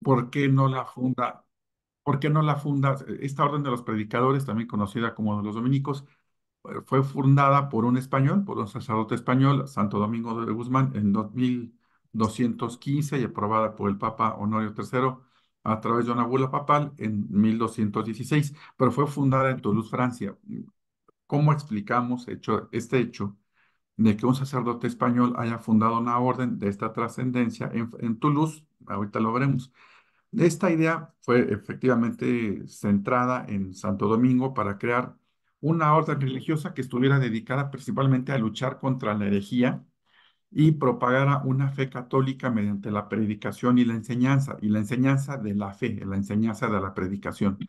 ¿Por qué no la funda? ¿Por qué no la funda? Esta orden de los predicadores, también conocida como de los dominicos, fue fundada por un español, por un sacerdote español, Santo Domingo de Guzmán, en 2215 y aprobada por el Papa Honorio III a través de una bula papal en 1216, pero fue fundada en Toulouse, Francia. ¿Cómo explicamos este hecho de que un sacerdote español haya fundado una orden de esta trascendencia en Toulouse? Ahorita lo veremos. Esta idea fue efectivamente centrada en Santo Domingo para crear una orden religiosa que estuviera dedicada principalmente a luchar contra la herejía y propagara una fe católica mediante la predicación y la enseñanza de la fe, la enseñanza de la predicación.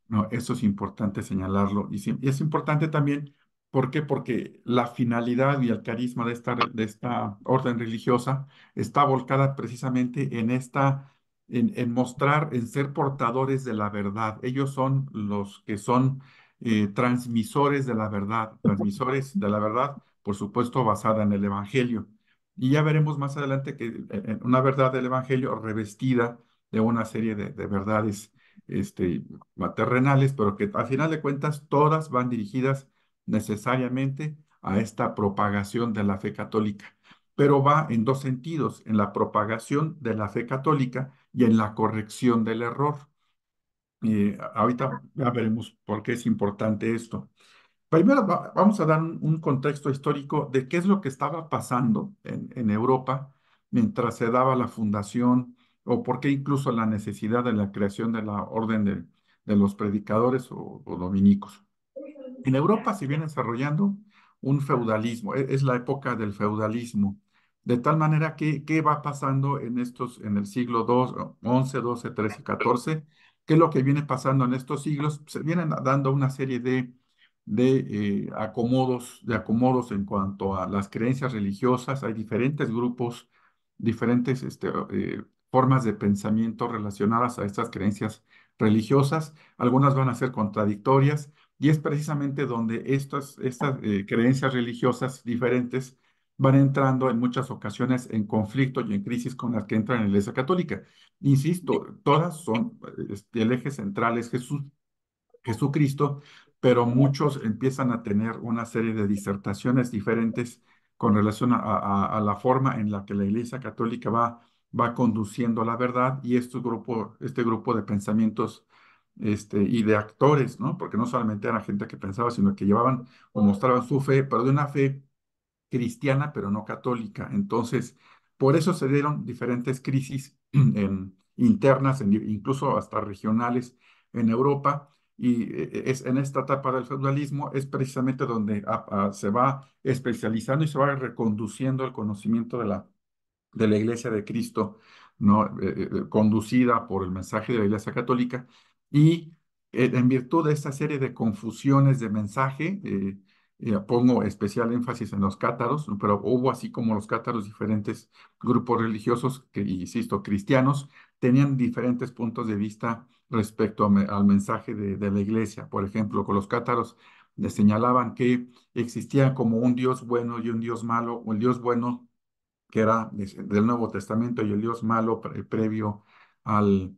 No, eso es importante señalarlo. Y es importante también, ¿por qué? Porque la finalidad y el carisma de esta orden religiosa está volcada precisamente en mostrar, en ser portadores de la verdad. Ellos son los que son transmisores de la verdad, por supuesto, basada en el Evangelio. Y ya veremos más adelante que una verdad del Evangelio revestida de una serie de verdades este, terrenales, pero que al final de cuentas todas van dirigidas necesariamente a esta propagación de la fe católica. Pero va en dos sentidos, en la propagación de la fe católica y en la corrección del error. Ahorita ya veremos por qué es importante esto. Primero vamos a dar un contexto histórico de qué es lo que estaba pasando en Europa mientras se daba la fundación o por qué incluso la necesidad de la creación de la orden de los predicadores o dominicos. En Europa se viene desarrollando un feudalismo, es la época del feudalismo, de tal manera que, ¿qué va pasando en el siglo XI, XII, XIII y XIV? ¿Qué es lo que viene pasando en estos siglos? Se vienen dando una serie de acomodos en cuanto a las creencias religiosas. Hay diferentes grupos, diferentes formas de pensamiento relacionadas a estas creencias religiosas. Algunas van a ser contradictorias y es precisamente donde estas creencias religiosas diferentes van entrando en muchas ocasiones en conflicto y en crisis con las que entra en la Iglesia Católica. Insisto, todas son, el eje central es Jesucristo, pero muchos empiezan a tener una serie de disertaciones diferentes con relación a la forma en la que la Iglesia Católica va conduciendo la verdad y este grupo de pensamientos y de actores, ¿no? Porque no solamente era gente que pensaba, sino que llevaban o mostraban su fe, pero de una fe cristiana, pero no católica. Entonces, por eso se dieron diferentes crisis internas, incluso hasta regionales en Europa. Y es en esta etapa del feudalismo es precisamente donde se va especializando y se va reconduciendo el conocimiento de la Iglesia de Cristo, ¿no? Conducida por el mensaje de la Iglesia Católica. Y en virtud de esta serie de confusiones de mensaje, pongo especial énfasis en los cátaros, ¿no? Pero hubo así como los cátaros diferentes grupos religiosos que, insisto, cristianos, tenían diferentes puntos de vista respecto al mensaje de la Iglesia. Por ejemplo, con los cátaros les señalaban que existía como un Dios bueno y un Dios malo, o el Dios bueno que era del Nuevo Testamento y el Dios malo previo al,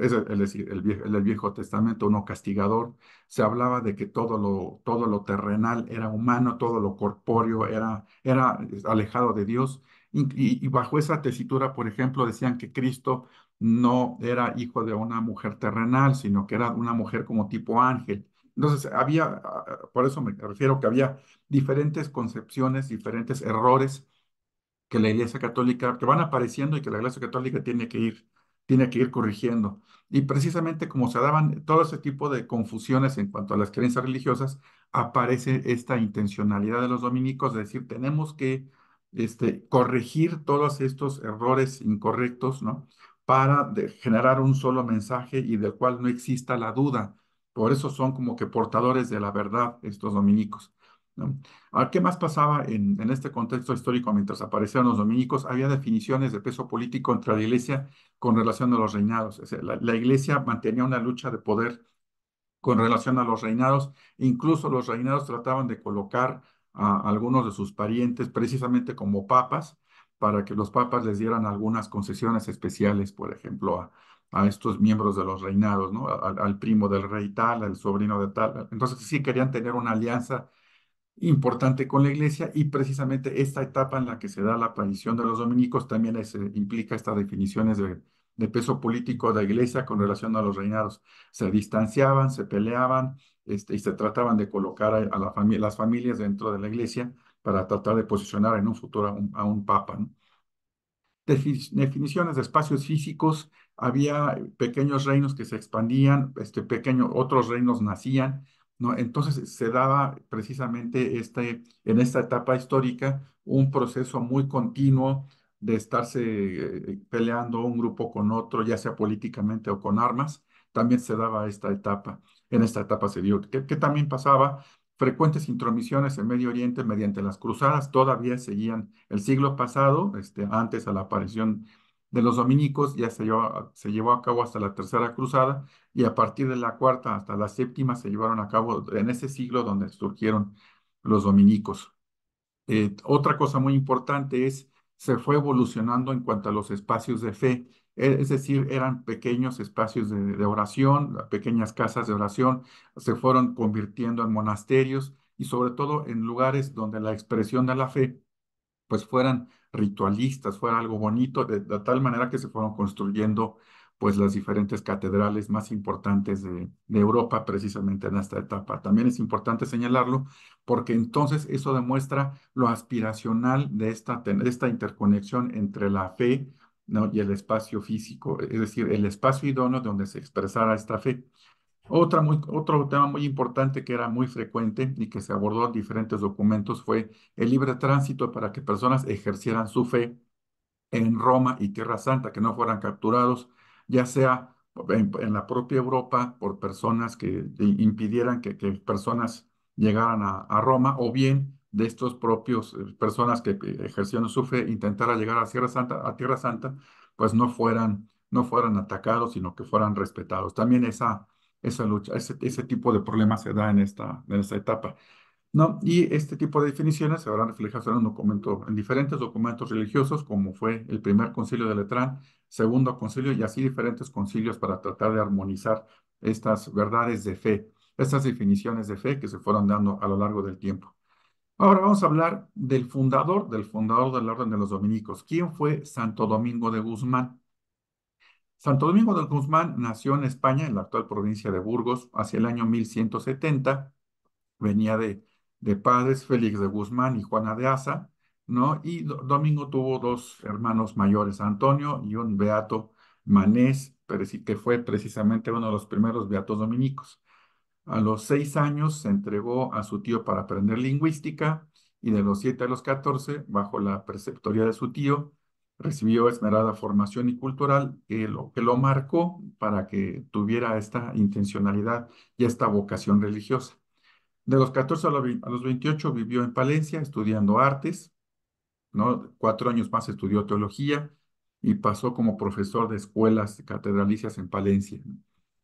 es decir, el Viejo Testamento, uno castigador. Se hablaba de que todo lo terrenal era humano, todo lo corpóreo era alejado de Dios. Y bajo esa tesitura, por ejemplo, decían que Cristo no era hijo de una mujer terrenal, sino que era una mujer como tipo ángel. Entonces, por eso me refiero que había diferentes concepciones, diferentes errores que la Iglesia Católica, que van apareciendo y que la Iglesia Católica tiene que ir corrigiendo. Y precisamente como se daban todo ese tipo de confusiones en cuanto a las creencias religiosas, aparece esta intencionalidad de los dominicos de decir, tenemos que corregir todos estos errores incorrectos, ¿no? Para generar un solo mensaje y del cual no exista la duda. Por eso son como que portadores de la verdad estos dominicos, ¿no? ¿Qué más pasaba en este contexto histórico mientras aparecieron los dominicos? Había definiciones de peso político entre la iglesia con relación a los reinados. Es decir, la iglesia mantenía una lucha de poder con relación a los reinados. Incluso los reinados trataban de colocar a algunos de sus parientes precisamente como papas para que los papas les dieran algunas concesiones especiales, por ejemplo, a estos miembros de los reinados, ¿no? Al primo del rey tal, al sobrino de tal. Entonces sí querían tener una alianza importante con la iglesia y precisamente esta etapa en la que se da la aparición de los dominicos también implica estas definiciones de peso político de la iglesia con relación a los reinados. Se distanciaban, se peleaban, y se trataban de colocar a la las familias dentro de la iglesia para tratar de posicionar en un futuro a un papa, ¿no? Definiciones de espacios físicos, había pequeños reinos que se expandían, otros reinos nacían, ¿no? Entonces se daba precisamente en esta etapa histórica un proceso muy continuo de estarse peleando un grupo con otro, ya sea políticamente o con armas. También se daba esta etapa. En esta etapa se dio. ¿Qué también pasaba? Frecuentes intromisiones en Medio Oriente mediante las cruzadas todavía seguían el siglo pasado, antes a la aparición de los dominicos, ya se llevó a cabo hasta la tercera cruzada y a partir de la cuarta hasta la séptima se llevaron a cabo en ese siglo donde surgieron los dominicos. Otra cosa muy importante se fue evolucionando en cuanto a los espacios de fe, es decir, eran pequeños espacios de oración, pequeñas casas de oración, se fueron convirtiendo en monasterios y sobre todo en lugares donde la expresión de la fe pues fueran ritualistas, fuera algo bonito, de tal manera que se fueron construyendo pues las diferentes catedrales más importantes de Europa precisamente en esta etapa. También es importante señalarlo porque entonces eso demuestra lo aspiracional de esta interconexión entre la fe, ¿no? y el espacio físico, es decir, el espacio idóneo donde se expresara esta fe. Otro tema muy importante que era muy frecuente y que se abordó en diferentes documentos fue el libre tránsito para que personas ejercieran su fe en Roma y Tierra Santa, que no fueran capturados, ya sea en la propia Europa por personas que impidieran que personas llegaran a Roma, o bien de estos propios personas que ejercieron su fe, intentara llegar a Tierra Santa, pues no fueran atacados, sino que fueran respetados. También esa lucha, ese tipo de problemas se da en esta etapa. ¿No? Y este tipo de definiciones se verán reflejadas en diferentes documentos religiosos, como fue el primer concilio de Letrán, segundo concilio y así diferentes concilios para tratar de armonizar estas verdades de fe, estas definiciones de fe que se fueron dando a lo largo del tiempo. Ahora vamos a hablar del fundador de la Orden de los Dominicos. ¿Quién fue Santo Domingo de Guzmán? Santo Domingo de Guzmán nació en España, en la actual provincia de Burgos, hacia el año 1170. Venía de padres, Félix de Guzmán y Juana de Asa, ¿no? Y Domingo tuvo dos hermanos mayores, Antonio y un beato Manés, que fue precisamente uno de los primeros beatos dominicos. A los 6 años se entregó a su tío para aprender lingüística y de los 7 a los 14, bajo la preceptoría de su tío, recibió esmerada formación y cultural que lo marcó para que tuviera esta intencionalidad y esta vocación religiosa. De los 14 a los 28 vivió en Palencia estudiando artes, ¿no? 4 años más estudió teología y pasó como profesor de escuelas catedralicias en Palencia.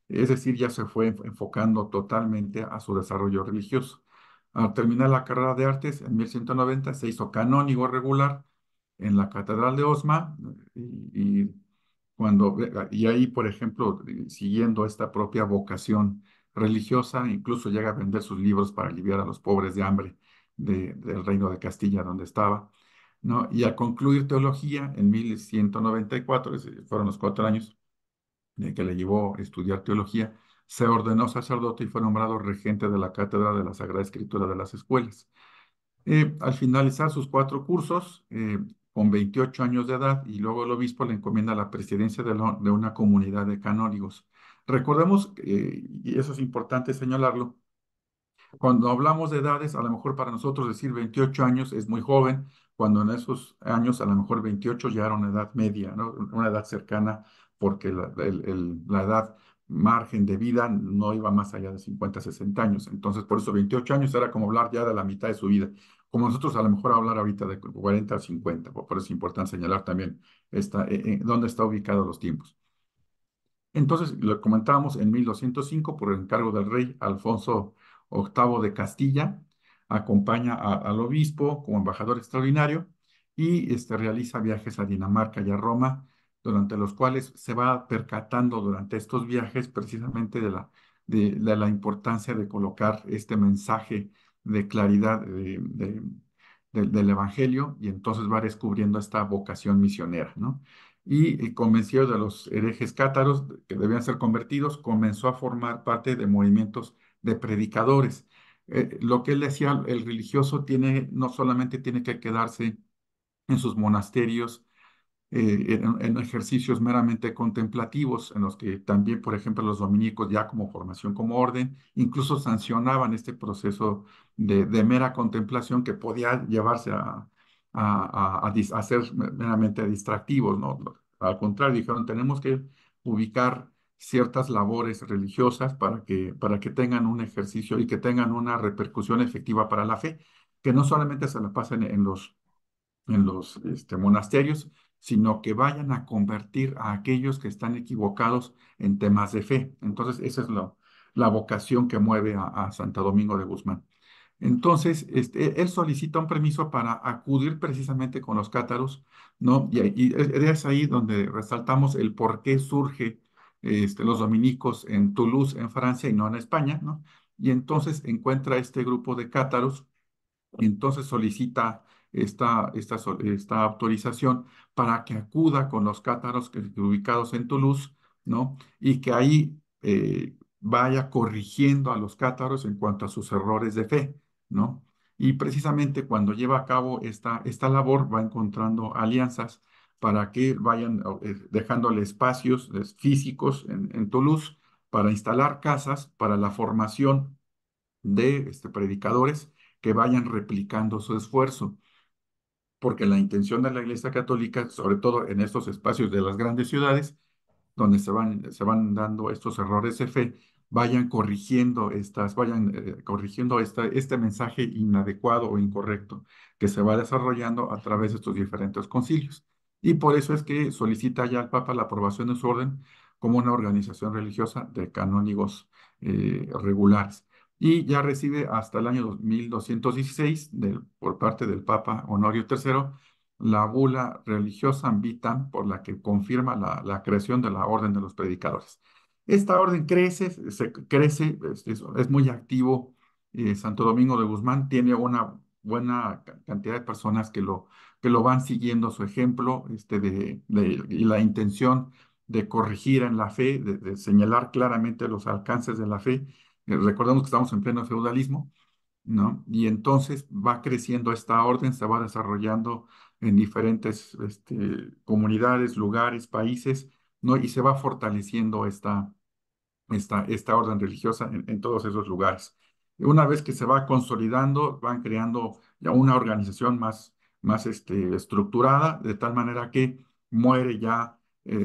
Es decir, ya se fue enfocando totalmente a su desarrollo religioso. Al terminar la carrera de artes, en 1190 se hizo canónigo regular en la Catedral de Osma y ahí, por ejemplo, siguiendo esta propia vocación religiosa, incluso llega a vender sus libros para aliviar a los pobres de hambre del reino de Castilla donde estaba, ¿no? Y al concluir teología en 1194, fueron los 4 años que le llevó a estudiar teología, se ordenó sacerdote y fue nombrado regente de la cátedra de la Sagrada Escritura de las escuelas. Al finalizar sus 4 cursos, con 28 años de edad, y luego el obispo le encomienda la presidencia de una comunidad de canónigos. Recordemos, y eso es importante señalarlo, cuando hablamos de edades, a lo mejor para nosotros decir 28 años es muy joven, cuando en esos años a lo mejor 28 ya era una edad media, ¿no? Una edad cercana, porque la edad margen de vida no iba más allá de 50, 60 años. Entonces, por eso 28 años era como hablar ya de la mitad de su vida. Como nosotros a lo mejor hablar ahorita de 40 o 50. Por eso es importante señalar también dónde están ubicados los tiempos. Entonces, lo comentábamos en 1205 por encargo del rey Alfonso VIII de Castilla, acompaña al obispo como embajador extraordinario y realiza viajes a Dinamarca y a Roma, durante los cuales se va percatando durante estos viajes precisamente de la importancia de colocar este mensaje de claridad del Evangelio, y entonces va descubriendo esta vocación misionera, ¿no? Y convencido de los herejes cátaros que debían ser convertidos, comenzó a formar parte de movimientos de predicadores. Lo que él decía, el religioso no solamente tiene que quedarse en sus monasterios, en ejercicios meramente contemplativos, en los que también, por ejemplo, los dominicos, ya como formación como orden, incluso sancionaban este proceso de mera contemplación que podía llevarse a ser meramente distractivos, ¿no? Al contrario, dijeron, tenemos que ubicar ciertas labores religiosas para que tengan un ejercicio y que tengan una repercusión efectiva para la fe, que no solamente se la pasen en los monasterios, sino que vayan a convertir a aquellos que están equivocados en temas de fe. Entonces, esa es la vocación que mueve a Santo Domingo de Guzmán. Entonces, él solicita un permiso para acudir precisamente con los cátaros, ¿no? Y es ahí donde resaltamos el por qué surge los dominicos en Toulouse, en Francia, y no en España, ¿no? Y entonces encuentra este grupo de cátaros y entonces solicita esta autorización para que acuda con los cátaros ubicados en Toulouse, ¿no? Y que ahí vaya corrigiendo a los cátaros en cuanto a sus errores de fe, ¿no? Y precisamente cuando lleva a cabo esta labor va encontrando alianzas para que vayan dejándole espacios físicos en Toulouse para instalar casas para la formación de predicadores que vayan replicando su esfuerzo, porque la intención de la Iglesia Católica, sobre todo en estos espacios de las grandes ciudades, donde se van dando estos errores de fe, vayan corrigiendo este mensaje inadecuado o incorrecto que se va desarrollando a través de estos diferentes concilios. Y por eso es que solicita ya al Papa la aprobación de su orden como una organización religiosa de canónigos regulares. Y ya recibe hasta el año 1216 por parte del Papa Honorio III la bula religiosa Vitam, por la que confirma la creación de la Orden de los Predicadores. Esta orden crece, es muy activo. Santo Domingo de Guzmán tiene una buena cantidad de personas que lo van siguiendo su ejemplo, y la intención de corregir en la fe, de señalar claramente los alcances de la fe. Recordemos que estamos en pleno feudalismo, ¿no? Y entonces va creciendo esta orden, se va desarrollando en diferentes comunidades, lugares, países, ¿no? Y se va fortaleciendo esta orden religiosa en todos esos lugares. Y una vez que se va consolidando, van creando ya una organización más estructurada, de tal manera que muere ya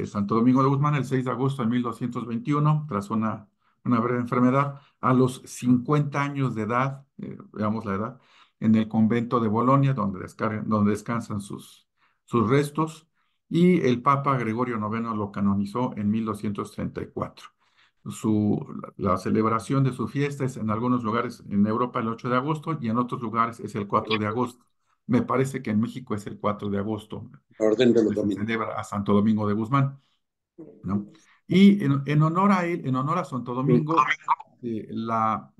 Santo Domingo de Guzmán el 6 de agosto de 1221, tras una breve enfermedad, a los 50 años de edad, veamos la edad, en el convento de Bolonia, donde descansan sus restos, y el Papa Gregorio IX lo canonizó en 1234. La celebración de su fiesta es en algunos lugares en Europa el 8 de agosto y en otros lugares es el 4 de agosto. Me parece que en México es el 4 de agosto, Orden de los donde se dominicos. celebra a Santo Domingo de Guzmán, ¿no? Y en honor a él, en honor a Santo Domingo, la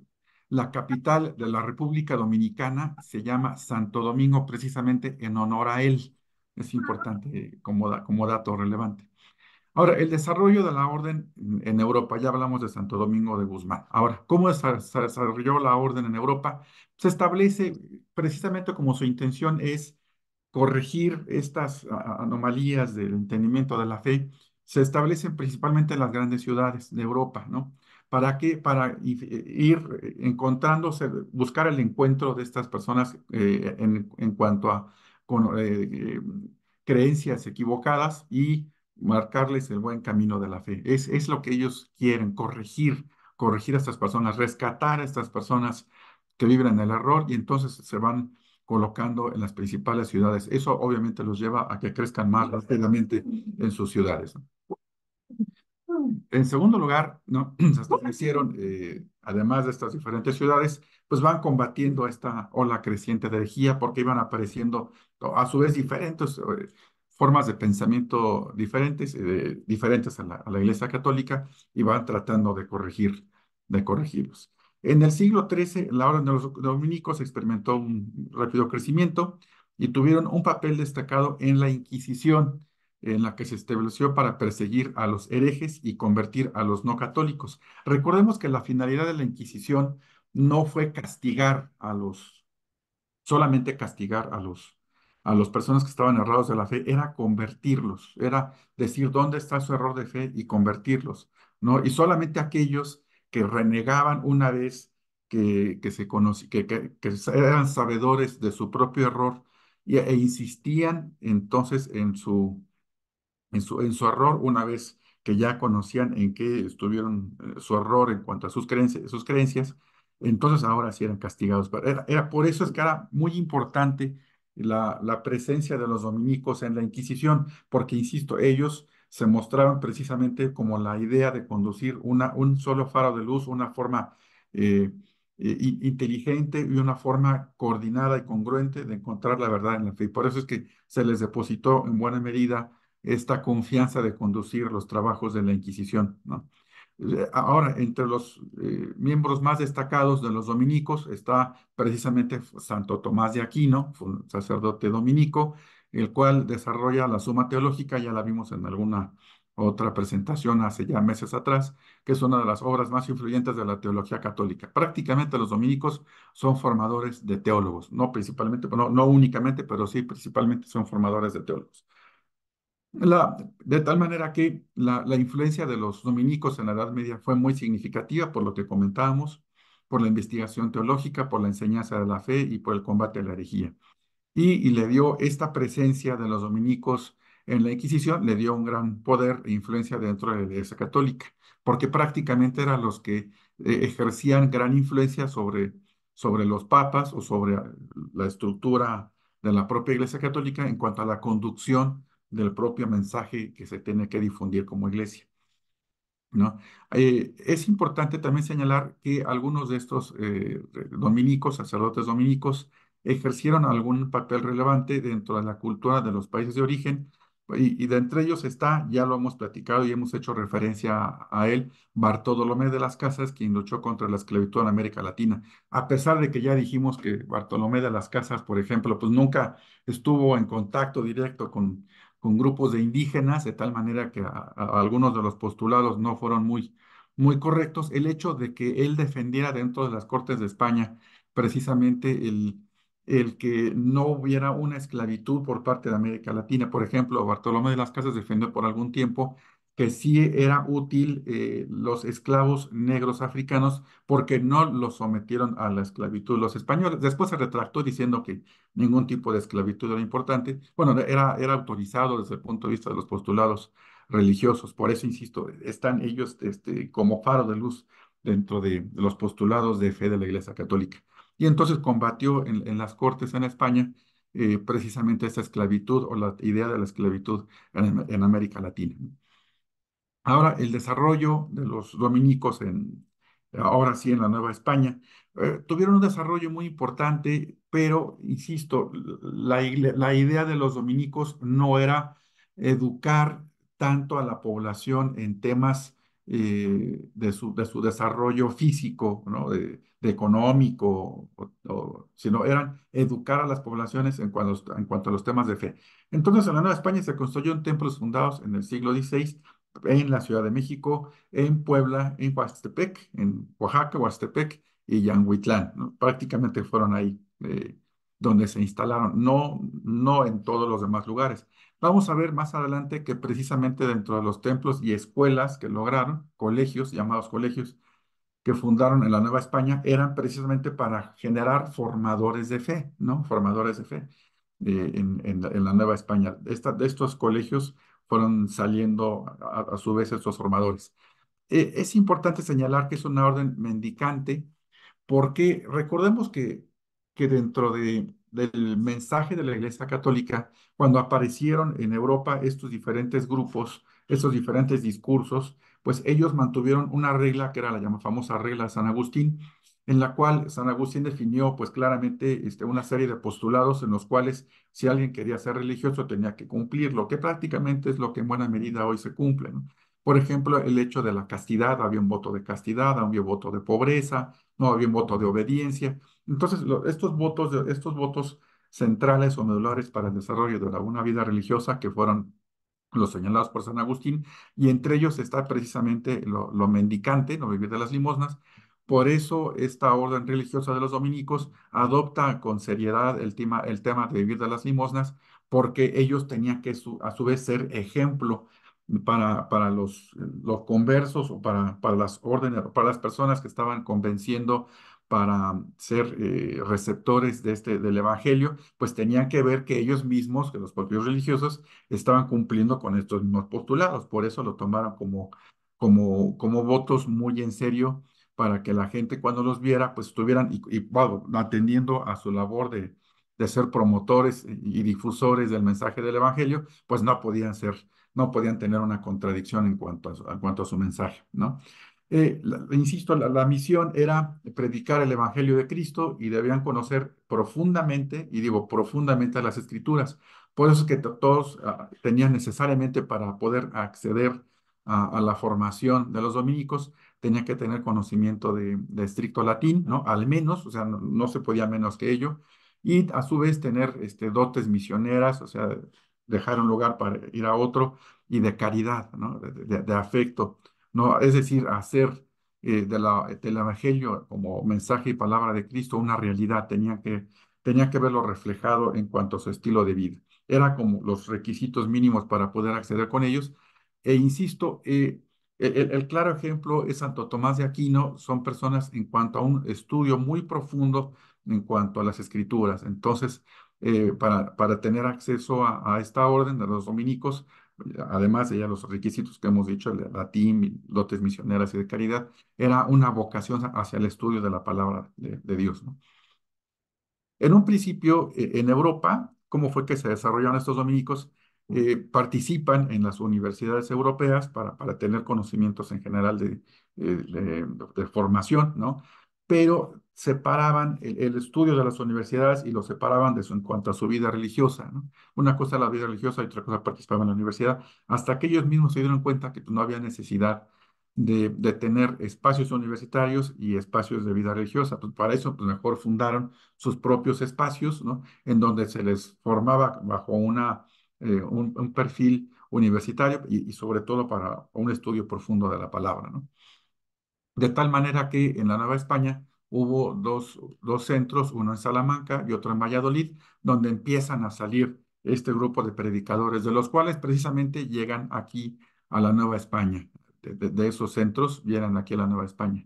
capital de la República Dominicana se llama Santo Domingo precisamente en honor a él. Es importante como dato relevante. Ahora, el desarrollo de la orden en Europa, ya hablamos de Santo Domingo de Guzmán. Ahora, ¿cómo se desarrolló la orden en Europa? Se establece precisamente como su intención es corregir estas anomalías del entendimiento de la fe. Se establecen principalmente en las grandes ciudades de Europa, ¿no? ¿Para qué? Para ir encontrándose, buscar el encuentro de estas personas en cuanto a con, creencias equivocadas y marcarles el buen camino de la fe. Es lo que ellos quieren, corregir a estas personas, rescatar a estas personas que viven en el error, y entonces se van colocando en las principales ciudades. Eso obviamente los lleva a que crezcan más rápidamente en sus ciudades, ¿no? En segundo lugar, ¿no? Se establecieron, además de estas diferentes ciudades, pues van combatiendo esta ola creciente de herejía porque iban apareciendo a su vez diferentes formas de pensamiento diferentes, diferentes a la Iglesia Católica y van tratando de corregirlos. En el siglo XIII, la orden de los dominicos experimentó un rápido crecimiento y tuvieron un papel destacado en la Inquisición, en la que se estableció para perseguir a los herejes y convertir a los no católicos. Recordemos que la finalidad de la Inquisición no fue castigar a los, solamente castigar a las personas que estaban errados de la fe, era convertirlos, era decir dónde está su error de fe y convertirlos, ¿no? Y solamente aquellos que renegaban una vez que se que eran sabedores de su propio error e insistían entonces en su error, una vez que ya conocían en qué estuvieron su error en cuanto a sus creencias, entonces ahora sí eran castigados. Pero por eso es que era muy importante la presencia de los dominicos en la Inquisición, porque, insisto, ellos se mostraron precisamente como la idea de conducir un solo faro de luz, una forma eh, inteligente y una forma coordinada y congruente de encontrar la verdad en la fe. Y por eso es que se les depositó en buena medida esta confianza de conducir los trabajos de la Inquisición, ¿no? Ahora, entre los miembros más destacados de los dominicos está precisamente Santo Tomás de Aquino, fue un sacerdote dominico, el cual desarrolla la Suma Teológica, ya la vimos en alguna otra presentación hace ya meses atrás, que es una de las obras más influyentes de la teología católica. Prácticamente los dominicos son formadores de teólogos, no principalmente, bueno, no únicamente, pero sí principalmente son formadores de teólogos. De tal manera que la influencia de los dominicos en la Edad Media fue muy significativa por lo que comentábamos, por la investigación teológica, por la enseñanza de la fe y por el combate a la herejía. Y le dio esta presencia de los dominicos en la Inquisición, le dio un gran poder e influencia dentro de la Iglesia Católica, porque prácticamente eran los que ejercían gran influencia sobre los papas o sobre la estructura de la propia Iglesia Católica en cuanto a la conducción del propio mensaje que se tiene que difundir como iglesia, ¿no? Es importante también señalar que algunos de estos dominicos, sacerdotes dominicos, ejercieron algún papel relevante dentro de la cultura de los países de origen, y de entre ellos está, ya lo hemos platicado y hemos hecho referencia a él, Bartolomé de las Casas, quien luchó contra la esclavitud en América Latina. A pesar de que ya dijimos que Bartolomé de las Casas, por ejemplo, pues nunca estuvo en contacto directo con grupos de indígenas, de tal manera que algunos de los postulados no fueron muy correctos. El hecho de que él defendiera dentro de las Cortes de España precisamente el que no hubiera una esclavitud por parte de América Latina. Por ejemplo, Bartolomé de las Casas defendió por algún tiempo que sí era útil los esclavos negros africanos porque no los sometieron a la esclavitud los españoles. Después se retractó diciendo que ningún tipo de esclavitud era importante. Bueno, era autorizado desde el punto de vista de los postulados religiosos. Por eso, insisto, están ellos como faro de luz dentro de los postulados de fe de la Iglesia Católica. Y entonces combatió en las cortes en España precisamente esa esclavitud o la idea de la esclavitud en América Latina. Ahora, el desarrollo de los dominicos ahora sí en la Nueva España, tuvieron un desarrollo muy importante, pero, insisto, la idea de los dominicos no era educar tanto a la población en temas de su desarrollo físico, ¿no? De económico, sino eran educar a las poblaciones en cuanto a los temas de fe. Entonces, en la Nueva España se construyeron templos fundados en el siglo XVI en la Ciudad de México, en Puebla, en Huastepec, en Oaxaca, Huastepec y Yanguitlán, ¿no? Prácticamente fueron ahí donde se instalaron, no en todos los demás lugares. Vamos a ver más adelante que precisamente dentro de los templos y escuelas que lograron, colegios, llamados colegios, que fundaron en la Nueva España, eran precisamente para generar formadores de fe, ¿no? Formadores de fe en la Nueva España. De estos colegios fueron saliendo a su vez estos formadores. Es importante señalar que es una orden mendicante porque recordemos que dentro del mensaje de la Iglesia Católica, cuando aparecieron en Europa estos diferentes grupos, estos diferentes discursos, pues ellos mantuvieron una regla que era la famosa regla de San Agustín, en la cual San Agustín definió pues claramente una serie de postulados en los cuales si alguien quería ser religioso tenía que cumplirlo, que prácticamente es lo que en buena medida hoy se cumple, ¿no? Por ejemplo, el hecho de la castidad, había un voto de castidad, había un voto de pobreza, no había un voto de obediencia. Entonces, estos votos centrales o medulares para el desarrollo de una vida religiosa que fueron los señalados por San Agustín, y entre ellos está precisamente lo mendicante, no vivir de las limosnas. Por eso esta orden religiosa de los dominicos adopta con seriedad el tema de vivir de las limosnas, porque ellos tenían que a su vez ser ejemplo para los conversos o para las órdenes, para las personas que estaban convenciendo para ser receptores del Evangelio, pues tenían que ver que ellos mismos, que los propios religiosos, estaban cumpliendo con estos mismos postulados. Por eso lo tomaron como votos muy en serio para que la gente cuando los viera, pues estuvieran bueno, atendiendo a su labor de ser promotores y difusores del mensaje del Evangelio, pues no podían tener una contradicción en cuanto a su mensaje, ¿no? Insisto, la misión era predicar el Evangelio de Cristo y debían conocer profundamente, y digo profundamente, las Escrituras. Por eso es que todos tenían necesariamente para poder acceder a la formación de los dominicos, tenían que tener conocimiento de estricto latín, ¿no? Al menos, o sea, no se podía menos que ello, y a su vez tener dotes misioneras, o sea, dejar un lugar para ir a otro, y de caridad, ¿no? De afecto, ¿no? Es decir, hacer del Evangelio como mensaje y palabra de Cristo una realidad, tenía que verlo reflejado en cuanto a su estilo de vida. Era como los requisitos mínimos para poder acceder con ellos. E insisto, el claro ejemplo es Santo Tomás de Aquino, son personas en cuanto a un estudio muy profundo en cuanto a las escrituras. Entonces, para tener acceso a esta orden de los dominicos, además de ya los requisitos que hemos dicho, el latín, dotes misioneras y de caridad, era una vocación hacia el estudio de la palabra de Dios, ¿no? En un principio, en Europa, ¿cómo fue que se desarrollaron estos dominicos? Participan en las universidades europeas para tener conocimientos en general de formación, ¿no? Pero separaban el estudio de las universidades y lo separaban en cuanto a su vida religiosa, ¿no? Una cosa la vida religiosa y otra cosa participar en la universidad, hasta que ellos mismos se dieron cuenta que pues, no había necesidad de tener espacios universitarios y espacios de vida religiosa. Pues para eso, pues mejor fundaron sus propios espacios, ¿no? En donde se les formaba bajo un perfil universitario y sobre todo para un estudio profundo de la palabra, ¿no? De tal manera que en la Nueva España hubo dos centros, uno en Salamanca y otro en Valladolid, donde empiezan a salir este grupo de predicadores, de los cuales precisamente llegan aquí a la Nueva España. De esos centros vienen aquí a la Nueva España,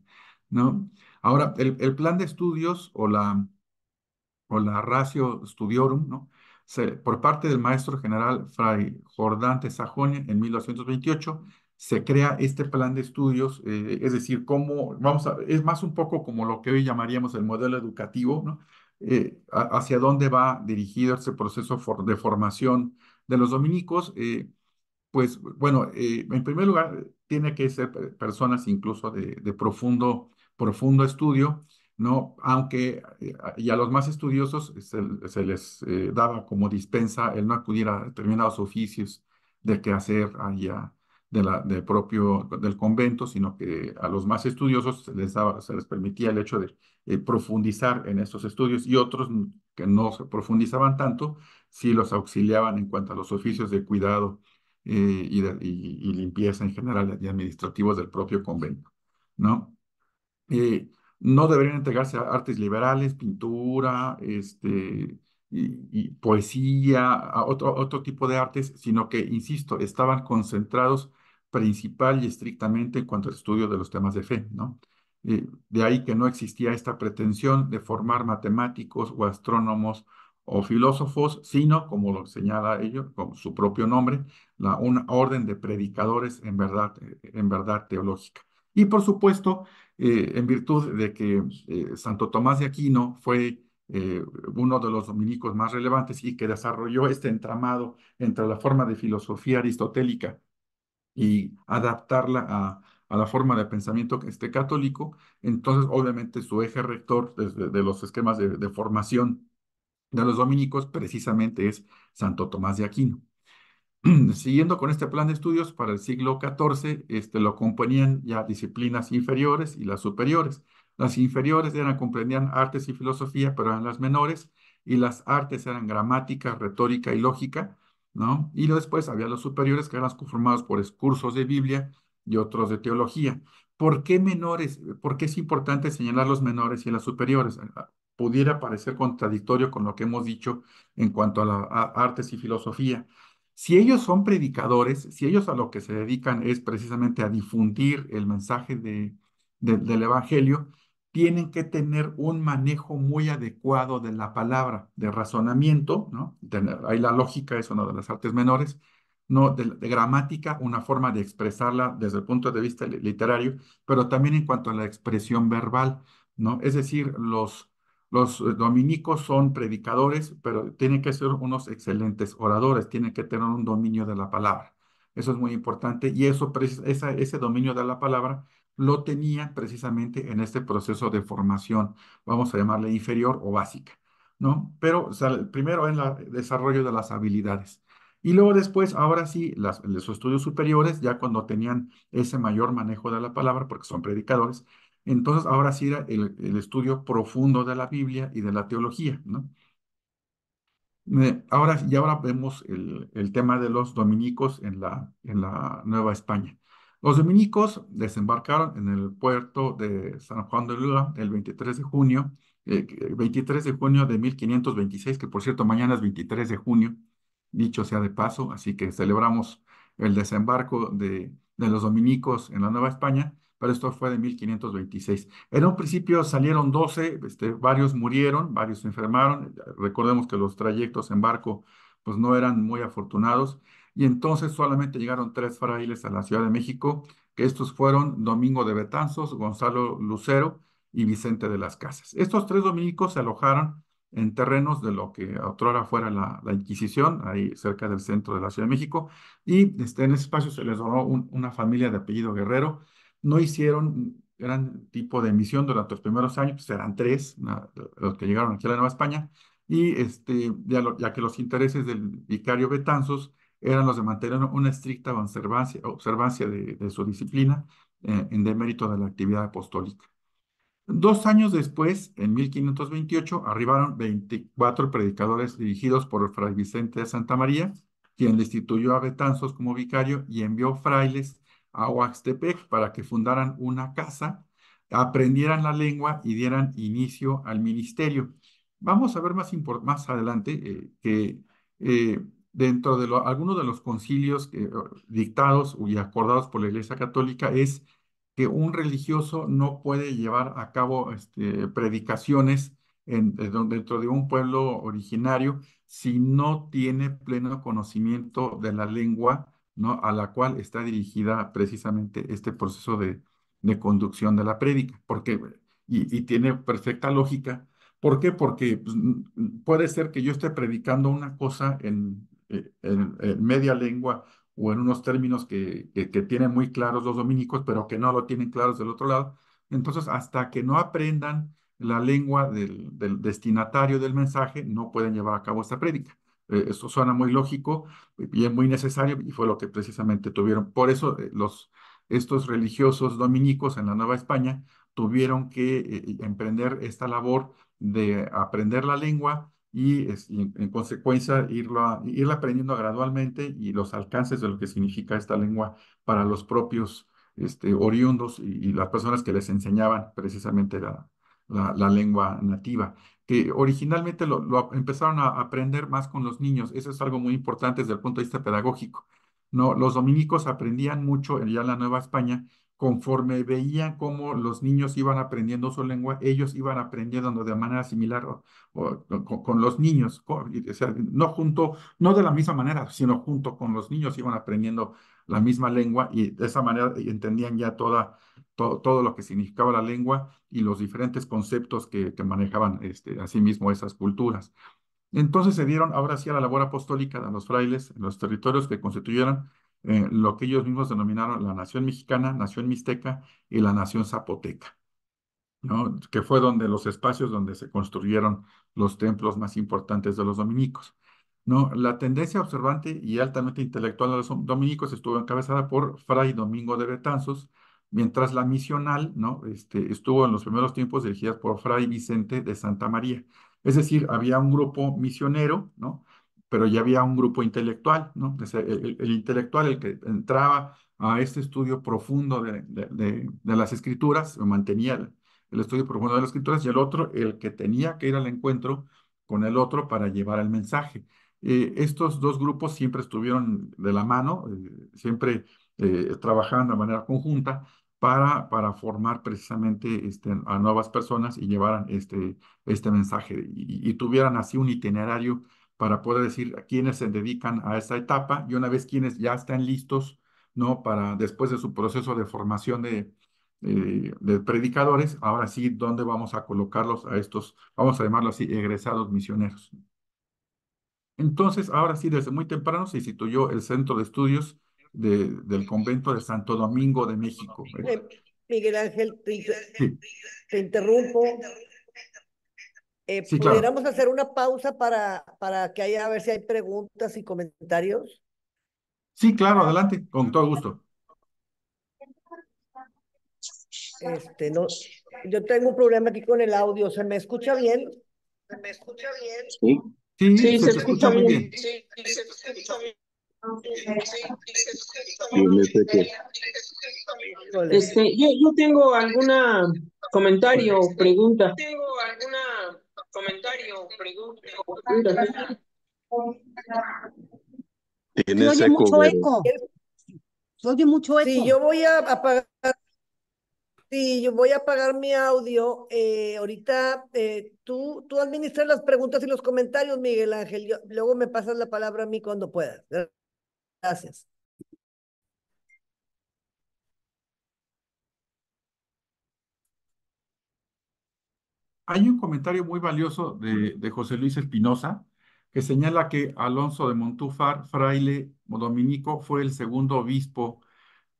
¿no? Ahora, el plan de estudios o la Ratio Studiorum, ¿no? Por parte del maestro general Fray Jordán de Sajonia en 1228 se crea este plan de estudios, es decir, es más un poco como lo que hoy llamaríamos el modelo educativo, ¿no? Hacia dónde va dirigido ese proceso de formación de los dominicos. Pues bueno, en primer lugar, tiene que ser personas incluso de profundo estudio, ¿no? Aunque y a los más estudiosos se les daba como dispensa el no acudir a determinados oficios de quehacer allá del convento, sino que a los más estudiosos se les permitía el hecho de profundizar en estos estudios, y otros que no se profundizaban tanto, sí los auxiliaban en cuanto a los oficios de cuidado y limpieza en general y administrativos del propio convento, ¿no? eh, no deberían entregarse a artes liberales, pintura, y poesía, a otro tipo de artes, sino que, insisto, estaban concentrados principal y estrictamente en cuanto al estudio de los temas de fe, ¿no? De ahí que no existía esta pretensión de formar matemáticos o astrónomos o filósofos, sino, como lo señala ello, con su propio nombre, una orden de predicadores en verdad teológica. Y por supuesto, en virtud de que Santo Tomás de Aquino fue uno de los dominicos más relevantes y que desarrolló este entramado entre la forma de filosofía aristotélica y adaptarla a la forma de pensamiento católico. Entonces, obviamente, su eje rector de los esquemas de formación de los dominicos precisamente es Santo Tomás de Aquino. Siguiendo con este plan de estudios, para el siglo XIV, lo componían ya disciplinas inferiores y las superiores. Las inferiores comprendían artes y filosofía, pero eran las menores, y las artes eran gramática, retórica y lógica, ¿no? Y después había los superiores, que eran conformados por cursos de Biblia y otros de teología. ¿Por qué menores? ¿Por qué es importante señalar los menores y las superiores? Pudiera parecer contradictorio con lo que hemos dicho en cuanto a artes y filosofía. Si ellos son predicadores, si ellos a lo que se dedican es precisamente a difundir el mensaje del Evangelio, tienen que tener un manejo muy adecuado de la palabra, de razonamiento, ¿no? Ahí la lógica es una de las artes menores, ¿no? De gramática, una forma de expresarla desde el punto de vista literario, pero también en cuanto a la expresión verbal, ¿no? Es decir, los dominicos son predicadores, pero tienen que ser unos excelentes oradores, tienen que tener un dominio de la palabra. Eso es muy importante y ese dominio de la palabra lo tenían precisamente en este proceso de formación, vamos a llamarle inferior o básica, ¿no? Pero o sea, primero en el desarrollo de las habilidades. Y luego después, ahora sí, los estudios superiores, ya cuando tenían ese mayor manejo de la palabra, porque son predicadores, entonces, ahora sí era el estudio profundo de la Biblia y de la teología, ¿no? Ahora vemos el tema de los dominicos en la Nueva España. Los dominicos desembarcaron en el puerto de San Juan de Lula el 23 de junio, 23 de junio de 1526, que por cierto mañana es 23 de junio, dicho sea de paso, así que celebramos el desembarco de los dominicos en la Nueva España, pero esto fue de 1526. En un principio salieron 12, varios murieron, varios se enfermaron. Recordemos que los trayectos en barco pues no eran muy afortunados y entonces solamente llegaron 3 frailes a la Ciudad de México, que estos fueron Domingo de Betanzos, Gonzalo Lucero y Vicente de las Casas. Estos 3 dominicos se alojaron en terrenos de lo que otrora fuera la Inquisición, ahí cerca del centro de la Ciudad de México, y en ese espacio se les donó una familia de apellido Guerrero. No hicieron gran tipo de emisión durante los primeros años, pues eran 3 los que llegaron aquí a la Nueva España, y ya que los intereses del vicario Betanzos eran los de mantener una estricta observancia de su disciplina en demérito de la actividad apostólica. 2 años después, en 1528, arribaron 24 predicadores dirigidos por Fray Vicente de Santa María, quien destituyó a Betanzos como vicario y envió frailes a Oaxtepec para que fundaran una casa, aprendieran la lengua y dieran inicio al ministerio. Vamos a ver más adelante que eh, dentro de algunos de los concilios dictados y acordados por la Iglesia Católica es que un religioso no puede llevar a cabo predicaciones dentro de un pueblo originario si no tiene pleno conocimiento de la lengua, ¿no? A la cual está dirigida precisamente este proceso de conducción de la prédica, y tiene perfecta lógica. ¿Por qué? Porque pues, puede ser que yo esté predicando una cosa en media lengua o en unos términos que tienen muy claros los dominicos, pero que no lo tienen claros del otro lado. Entonces, hasta que no aprendan la lengua del destinatario del mensaje, no pueden llevar a cabo esta prédica. Eso suena muy lógico y es muy necesario y fue lo que precisamente tuvieron. Por eso estos religiosos dominicos en la Nueva España tuvieron que emprender esta labor de aprender la lengua y en consecuencia irla aprendiendo gradualmente y los alcances de lo que significa esta lengua para los propios oriundos y las personas que les enseñaban precisamente la lengua nativa, que originalmente lo empezaron a aprender más con los niños. Eso es algo muy importante desde el punto de vista pedagógico. No, los dominicos aprendían mucho ya en la Nueva España. Conforme veían cómo los niños iban aprendiendo su lengua, ellos iban aprendiendo de manera similar con los niños, o sea, no de la misma manera, sino junto con los niños iban aprendiendo la misma lengua y de esa manera entendían ya todo lo que significaba la lengua y los diferentes conceptos que manejaban asimismo esas culturas. Entonces se dieron ahora sí a la labor apostólica de los frailes en los territorios que constituyeron. lo que ellos mismos denominaron la nación mexicana, nación mixteca y la nación zapoteca, ¿no? Que fue donde los espacios donde se construyeron los templos más importantes de los dominicos, ¿no? La tendencia observante y altamente intelectual de los dominicos estuvo encabezada por Fray Domingo de Betanzos, mientras la misional, ¿no? Estuvo en los primeros tiempos dirigida por Fray Vicente de Santa María. Es decir, había un grupo misionero, ¿no? Pero ya había un grupo intelectual, ¿no? El intelectual, el que entraba a este estudio profundo de las escrituras, mantenía el estudio profundo de las escrituras, y el otro, el que tenía que ir al encuentro con el otro para llevar el mensaje. Estos dos grupos siempre estuvieron de la mano, siempre trabajando de manera conjunta para formar precisamente a nuevas personas y llevaran este mensaje y tuvieran así un itinerario para poder decir a quiénes se dedican a esta etapa y una vez quienes ya están listos, ¿no? Para después de su proceso de formación de predicadores, ahora sí, ¿dónde vamos a colocarlos a estos, vamos a llamarlo así, egresados misioneros? Entonces, ahora sí, desde muy temprano se instituyó el Centro de Estudios del Convento de Santo Domingo de México. Miguel Ángel, Sí, te interrumpo. sí, claro. ¿Pudiéramos hacer una pausa para que haya, a ver si hay preguntas y comentarios? Sí, claro, adelante, con todo gusto. No, yo tengo un problema aquí con el audio. ¿Se me escucha bien? Sí, Sí, sí, se se te escucha escucha muy bien. bien. Fíjese que, Híjole, yo tengo alguna comentario o pregunta. Se Tienes oye eco, mucho Vero. eco, se oye mucho sí, eco. yo voy a apagar, sí, yo voy a apagar mi audio. Ahorita tú administras las preguntas y los comentarios, Miguel Ángel. Luego me pasas la palabra a mí cuando puedas. Gracias. Hay un comentario muy valioso de José Luis Espinosa que señala que Alonso de Montúfar, fraile dominico, fue el segundo obispo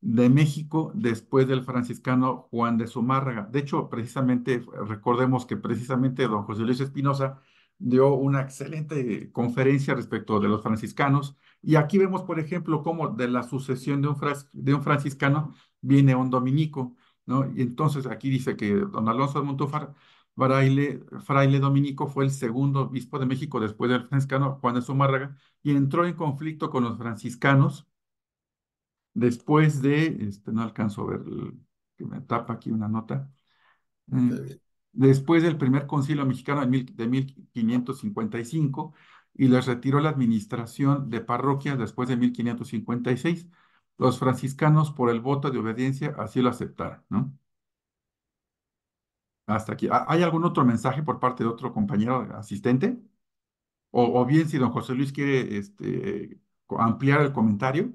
de México después del franciscano Juan de Zumárraga. De hecho, precisamente, recordemos que precisamente don José Luis Espinosa dio una excelente conferencia respecto de los franciscanos y aquí vemos, por ejemplo, cómo de la sucesión de un franciscano viene un dominico, ¿no? Y entonces aquí dice que don Alonso de Montúfar, fraile dominico, fue el segundo obispo de México después del franciscano Juan de Zumárraga y entró en conflicto con los franciscanos después no alcanzo a ver, que me tapa aquí una nota, después del primer concilio mexicano de 1555 y les retiró la administración de parroquias después de 1556. Los franciscanos, por el voto de obediencia, así lo aceptaron, ¿no? Hasta aquí. ¿Hay algún otro mensaje por parte de otro compañero asistente? O bien, si don José Luis quiere ampliar el comentario.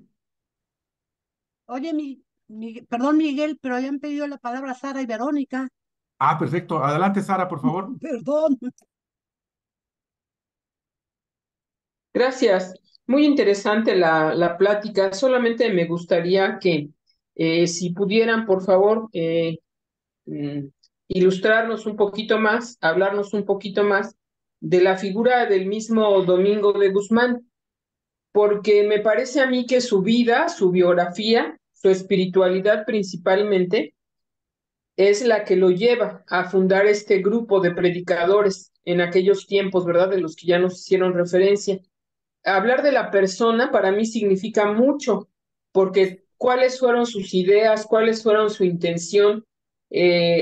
Oye, perdón, Miguel, pero habían pedido la palabra Sara y Verónica. Ah, perfecto. Adelante, Sara, por favor. Perdón. Gracias. Muy interesante la plática. Solamente me gustaría que si pudieran, por favor, mm, ilustrarnos un poquito más, hablarnos un poquito más de la figura del mismo Domingo de Guzmán, porque me parece a mí que su vida, su biografía, su espiritualidad principalmente, es la que lo lleva a fundar este grupo de predicadores en aquellos tiempos, ¿verdad? De los que ya nos hicieron referencia. Hablar de la persona para mí significa mucho, porque cuáles fueron sus ideas, cuáles fueron su intención,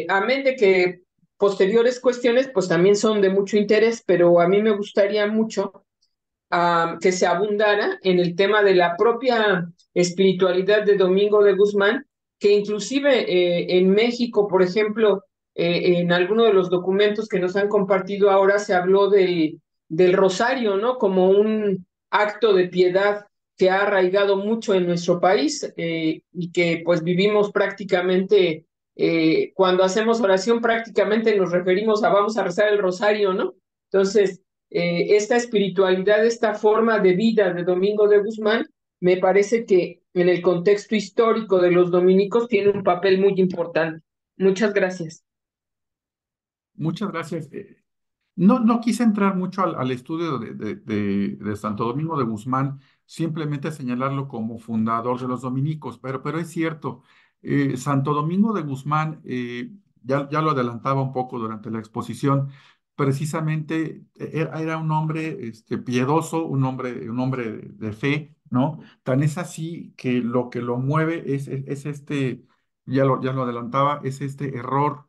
amén de que posteriores cuestiones pues también son de mucho interés, pero a mí me gustaría mucho que se abundara en el tema de la propia espiritualidad de Domingo de Guzmán, que inclusive en México, por ejemplo, en alguno de los documentos que nos han compartido ahora se habló del rosario, ¿no? Como un acto de piedad que ha arraigado mucho en nuestro país y que pues vivimos prácticamente, cuando hacemos oración prácticamente nos referimos a vamos a rezar el rosario, ¿no? Entonces, esta espiritualidad, esta forma de vida de Domingo de Guzmán, me parece que en el contexto histórico de los dominicos tiene un papel muy importante. Muchas gracias. Muchas gracias. No quise entrar mucho al estudio de Santo Domingo de Guzmán, simplemente señalarlo como fundador de los dominicos, pero es cierto, Santo Domingo de Guzmán, ya lo adelantaba un poco durante la exposición, precisamente era un hombre piedoso, un hombre de fe, ¿no? Tan es así que lo mueve es ya lo adelantaba, es este error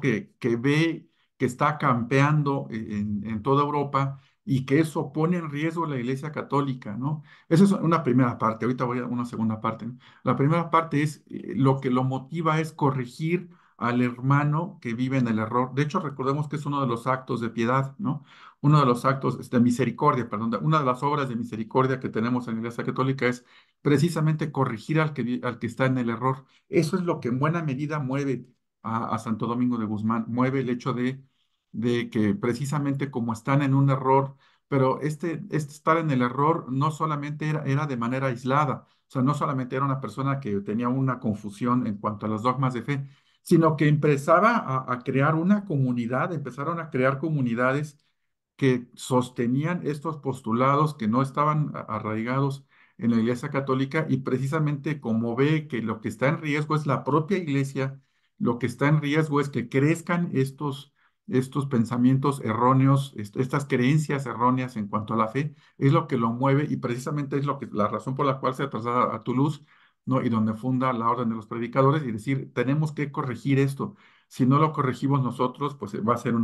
que ve que está campeando en toda Europa y que eso pone en riesgo la Iglesia Católica, ¿no? Esa es una primera parte, ahorita voy a una segunda parte, ¿no? La primera parte es lo que lo motiva es corregir al hermano que vive en el error. De hecho, recordemos que es uno de los actos de piedad, ¿no? Uno de los actos de misericordia, perdón, una de las obras de misericordia que tenemos en la Iglesia Católica es precisamente corregir al que está en el error. Eso es lo que en buena medida mueve a Santo Domingo de Guzmán, mueve el hecho de que precisamente como están en un error, pero este estar en el error no solamente era de manera aislada, o sea, no solamente era una persona que tenía una confusión en cuanto a los dogmas de fe, sino que empezaba a crear una comunidad, empezaron a crear comunidades que sostenían estos postulados que no estaban arraigados en la Iglesia Católica y precisamente como ve que lo que está en riesgo es la propia Iglesia, lo que está en riesgo es que crezcan estos pensamientos erróneos, estas creencias erróneas en cuanto a la fe, es lo que lo mueve y precisamente es la razón por la cual se traslada a Toulouse, ¿no? Y donde funda la Orden de los Predicadores y decir, tenemos que corregir esto. Si no lo corregimos nosotros, pues va a ser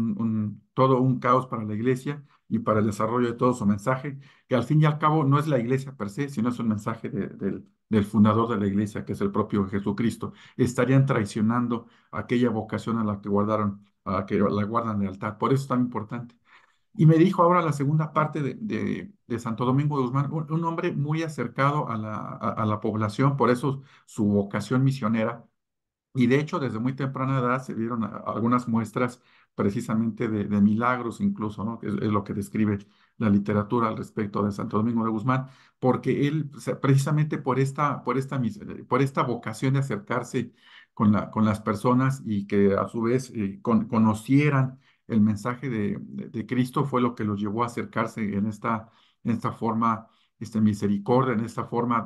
todo un caos para la iglesia y para el desarrollo de todo su mensaje, que al fin y al cabo no es la iglesia per se, sino es un mensaje del fundador de la iglesia, que es el propio Jesucristo. Estarían traicionando aquella vocación a la que a la que la guardan lealtad. Por eso es tan importante. Y me dijo ahora la segunda parte de Santo Domingo de Guzmán, un hombre muy acercado a la población, por eso su vocación misionera y de hecho, desde muy temprana edad se vieron algunas muestras precisamente de milagros incluso, ¿no? Que es lo que describe la literatura al respecto de Santo Domingo de Guzmán, porque él, o sea, precisamente por esta vocación de acercarse con las personas y que a su vez conocieran el mensaje de Cristo, fue lo que los llevó a acercarse en esta forma misericordia, en esta forma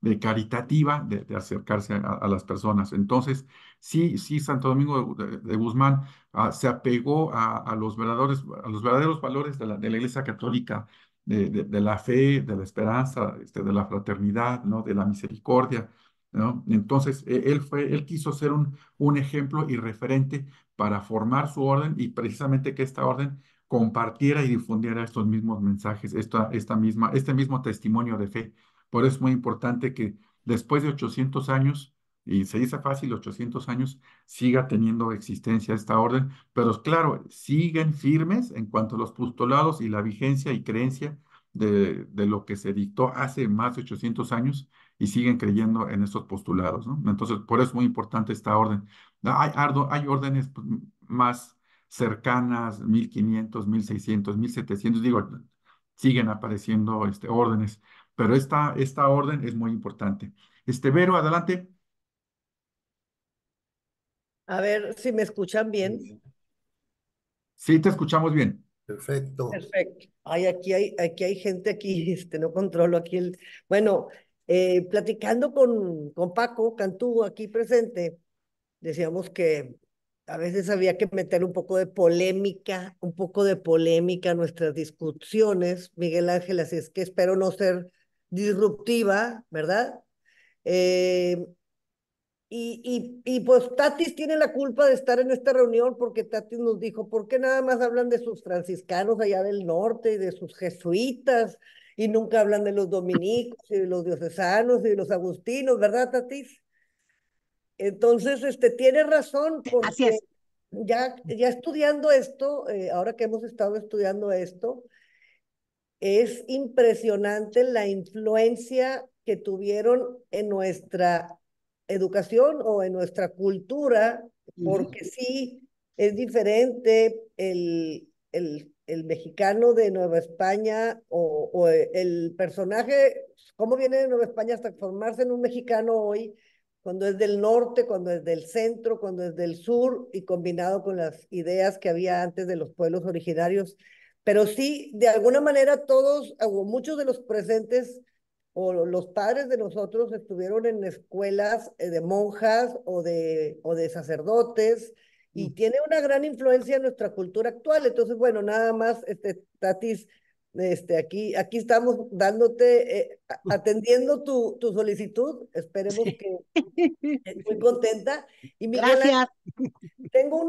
de caritativa de acercarse a las personas. Entonces, sí, Santo Domingo de Guzmán se apegó a los verdaderos valores de la Iglesia Católica, de la fe, de la esperanza, de la fraternidad, ¿no? De la misericordia, ¿no? Entonces, él quiso ser un ejemplo y referente para formar su orden y precisamente que esta orden compartiera y difundiera estos mismos mensajes, este mismo testimonio de fe. Por eso es muy importante que después de 800 años, y se dice fácil, 800 años, siga teniendo existencia esta orden, pero claro, siguen firmes en cuanto a los postulados y la vigencia y creencia de lo que se dictó hace más de 800 años y siguen creyendo en estos postulados, ¿no? Entonces, por eso es muy importante esta orden. Hay órdenes pues, más cercanas, 1500, 1600, 1700, digo, siguen apareciendo órdenes pero esta orden es muy importante. Vero, adelante. A ver si me escuchan bien. Sí, te escuchamos bien. Perfecto. Perfecto. Ay, aquí hay gente aquí, no controlo aquí el. Bueno, platicando con Paco Cantú aquí presente, decíamos que a veces había que meter un poco de polémica a nuestras discusiones, Miguel Ángel, así es que espero no ser disruptiva, ¿verdad? Eh, y pues Tatis tiene la culpa de estar en esta reunión porque Tatis nos dijo, ¿por qué nada más hablan de sus franciscanos allá del norte y de sus jesuitas y nunca hablan de los dominicos y de los diocesanos y de los agustinos, ¿verdad, Tatis? Entonces, tiene razón Así porque es. ya estudiando esto, ahora que hemos estado estudiando esto, es impresionante la influencia que tuvieron en nuestra educación o en nuestra cultura, porque sí es diferente el mexicano de Nueva España o el personaje, cómo viene de Nueva España hasta formarse en un mexicano hoy, cuando es del norte, cuando es del centro, cuando es del sur y combinado con las ideas que había antes de los pueblos originarios. Pero sí, de alguna manera todos o muchos de los presentes o los padres de nosotros estuvieron en escuelas de monjas o de sacerdotes y tiene una gran influencia en nuestra cultura actual. Entonces, bueno, nada más, Tatis, aquí estamos dándote, atendiendo tu solicitud. Esperemos Sí. que muy contenta. Y Miguel, Gracias. tengo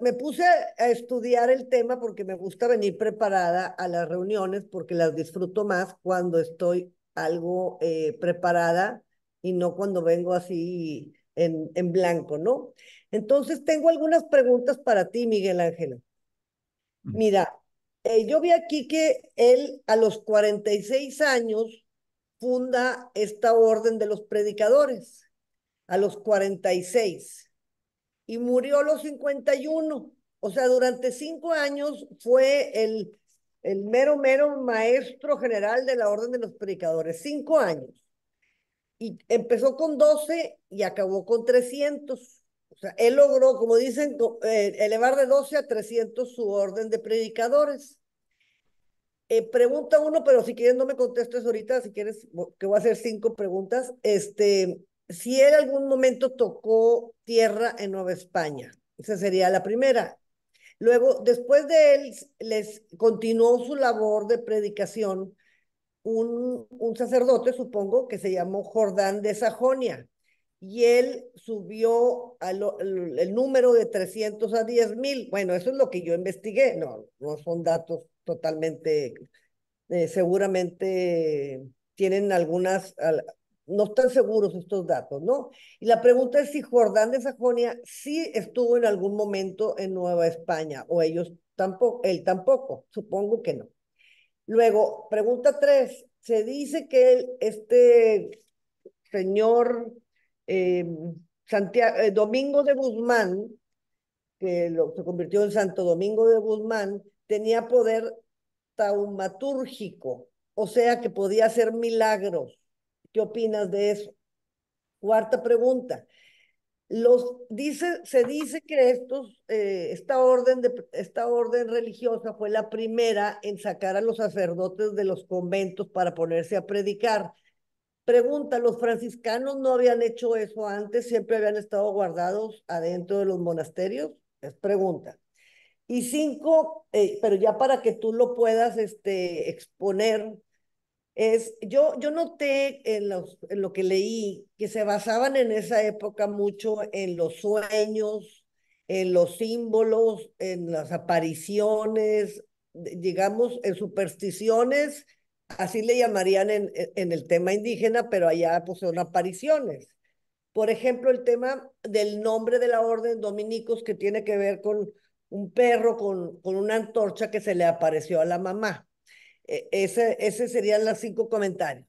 me puse a estudiar el tema porque me gusta venir preparada a las reuniones porque las disfruto más cuando estoy algo preparada y no cuando vengo así en blanco, ¿no? Entonces tengo algunas preguntas para ti, Miguel Ángel. Mira, yo vi aquí que él a los 46 años funda esta orden de los predicadores, a los 46 y murió a los 51. O sea, durante 5 años fue el mero maestro general de la Orden de los Predicadores. 5 años. Y empezó con 12 y acabó con 300. O sea, él logró, como dicen, elevar de 12 a 300 su orden de predicadores. Pregunta uno, pero si quieres no me contestes ahorita, si quieres que voy a hacer 5 preguntas. Si él algún momento tocó tierra en Nueva España. Esa sería la primera. Luego, después de él, les continuó su labor de predicación un sacerdote, supongo, que se llamó Jordán de Sajonia. Y él subió el número de 300 a 10,000. Bueno, eso es lo que yo investigué. No, no son datos totalmente, seguramente tienen no están seguros estos datos, ¿no? Y la pregunta es si Jordán de Sajonia sí estuvo en algún momento en Nueva España o ellos tampoco, él tampoco, supongo que no. Luego, pregunta 3, se dice que señor eh, Domingo de Guzmán, se convirtió en Santo Domingo de Guzmán, tenía poder taumatúrgico, o sea que podía hacer milagros. ¿Qué opinas de eso? Cuarta pregunta. Se dice que esta orden religiosa fue la primera en sacar a los sacerdotes de los conventos para ponerse a predicar. Pregunta, ¿los franciscanos no habían hecho eso antes? ¿Siempre habían estado guardados adentro de los monasterios? Es pregunta. Y 5, pero ya para que tú lo puedas exponer, yo noté en lo que leí que se basaban en esa época mucho en los sueños, en los símbolos, en las apariciones, digamos, en supersticiones, así le llamarían en el tema indígena, pero allá pues son apariciones. Por ejemplo, el tema del nombre de la orden dominicos que tiene que ver con un perro con una antorcha que se le apareció a la mamá. Ese serían los 5 comentarios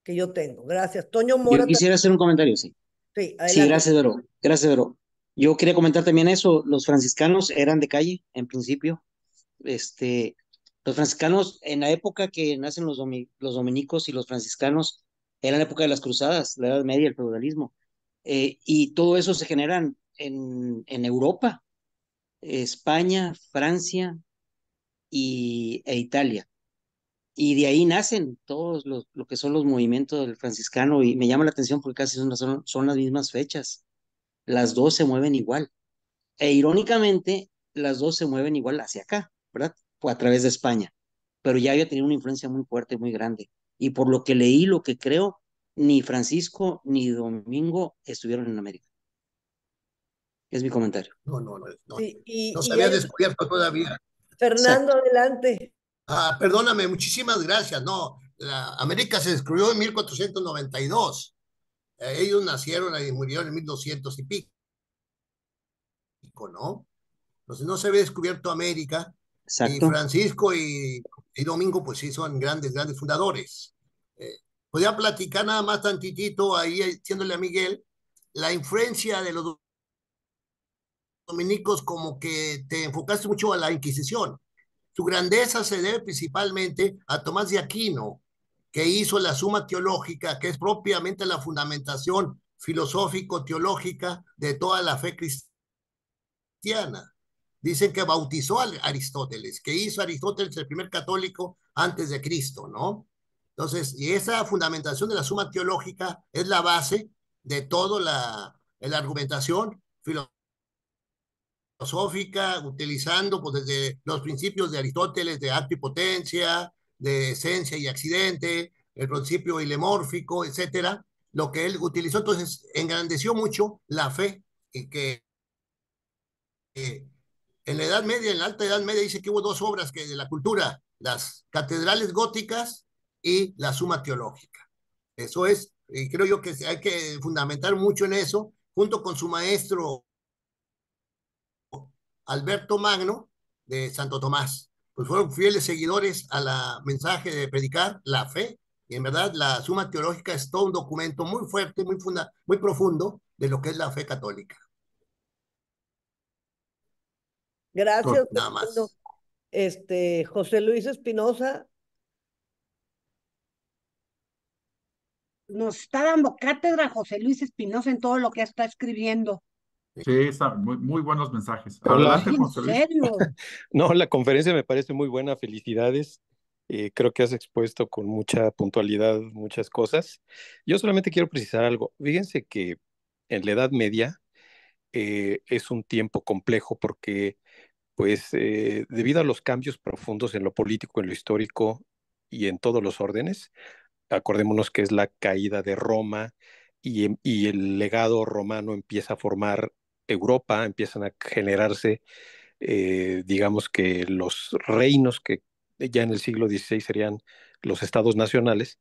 que yo tengo. Gracias. Toño Yo Mora, quisiera hacer un comentario, sí. sí, Sí, adelante. gracias, Vero. Gracias, Vero. Yo quería comentar también eso. Los franciscanos eran de calle, en principio. Los franciscanos, en la época que nacen los dominicos y los franciscanos, era la época de las cruzadas, la Edad Media, el feudalismo. Y todo eso se genera en Europa, España, Francia e Italia. Y de ahí nacen todos lo que son los movimientos del franciscano y me llama la atención porque casi son las mismas fechas. Las dos se mueven igual. E irónicamente, las dos se mueven igual hacia acá, ¿verdad? O a través de España. Pero ya había tenido una influencia muy fuerte, muy grande. Y por lo que leí, lo que creo, ni Francisco ni Domingo estuvieron en América. Es mi comentario. No, no, no, no, Sí, no se había descubierto todavía. Fernando, Exacto. adelante. Perdóname, muchísimas gracias. No, América se descubrió en 1492. Ellos nacieron y murieron en 1200 y pico, ¿no? Entonces no se había descubierto América y Exacto. Francisco y Domingo, pues sí, son grandes, grandes fundadores. Podría platicar nada más tantitito ahí, diciéndole a Miguel, la influencia de los dominicos como que te enfocaste mucho a la Inquisición. Su grandeza se debe principalmente a Tomás de Aquino, que hizo la Suma Teológica, que es propiamente la fundamentación filosófico-teológica de toda la fe cristiana. Dicen que bautizó a Aristóteles, que hizo Aristóteles el primer católico antes de Cristo, ¿no? Entonces, y esa fundamentación de la Suma Teológica es la base de toda la argumentación filosófica, utilizando pues, desde los principios de Aristóteles de acto y potencia, de esencia y accidente, el principio ilemórfico, etcétera, lo que él utilizó. Entonces, engrandeció mucho la fe y que en la Edad Media, en la Alta Edad Media, dice que hubo dos obras que de la cultura, las catedrales góticas y la Suma Teológica. Eso es, y creo yo que hay que fundamentar mucho en eso, junto con su maestro Alberto Magno de Santo Tomás. Pues fueron fieles seguidores a la mensaje de predicar la fe, y en verdad la Suma Teológica es todo un documento muy fuerte, muy profundo de lo que es la fe católica. Gracias, Nada Fernando. más. José Luis Espinosa, Nos está dando cátedra José Luis Espinosa en todo lo que está escribiendo. Sí, muy, muy buenos mensajes. Hola. Adelante, En José Luis. serio. No, la conferencia me parece muy buena, felicidades. Creo que has expuesto con mucha puntualidad muchas cosas. Yo solamente quiero precisar algo. Fíjense que en la Edad Media es un tiempo complejo porque, pues, debido a los cambios profundos en lo político, en lo histórico y en todos los órdenes, acordémonos que es la caída de Roma y el legado romano empieza a formar Europa, empiezan a generarse digamos que los reinos que ya en el siglo XVI serían los estados nacionales,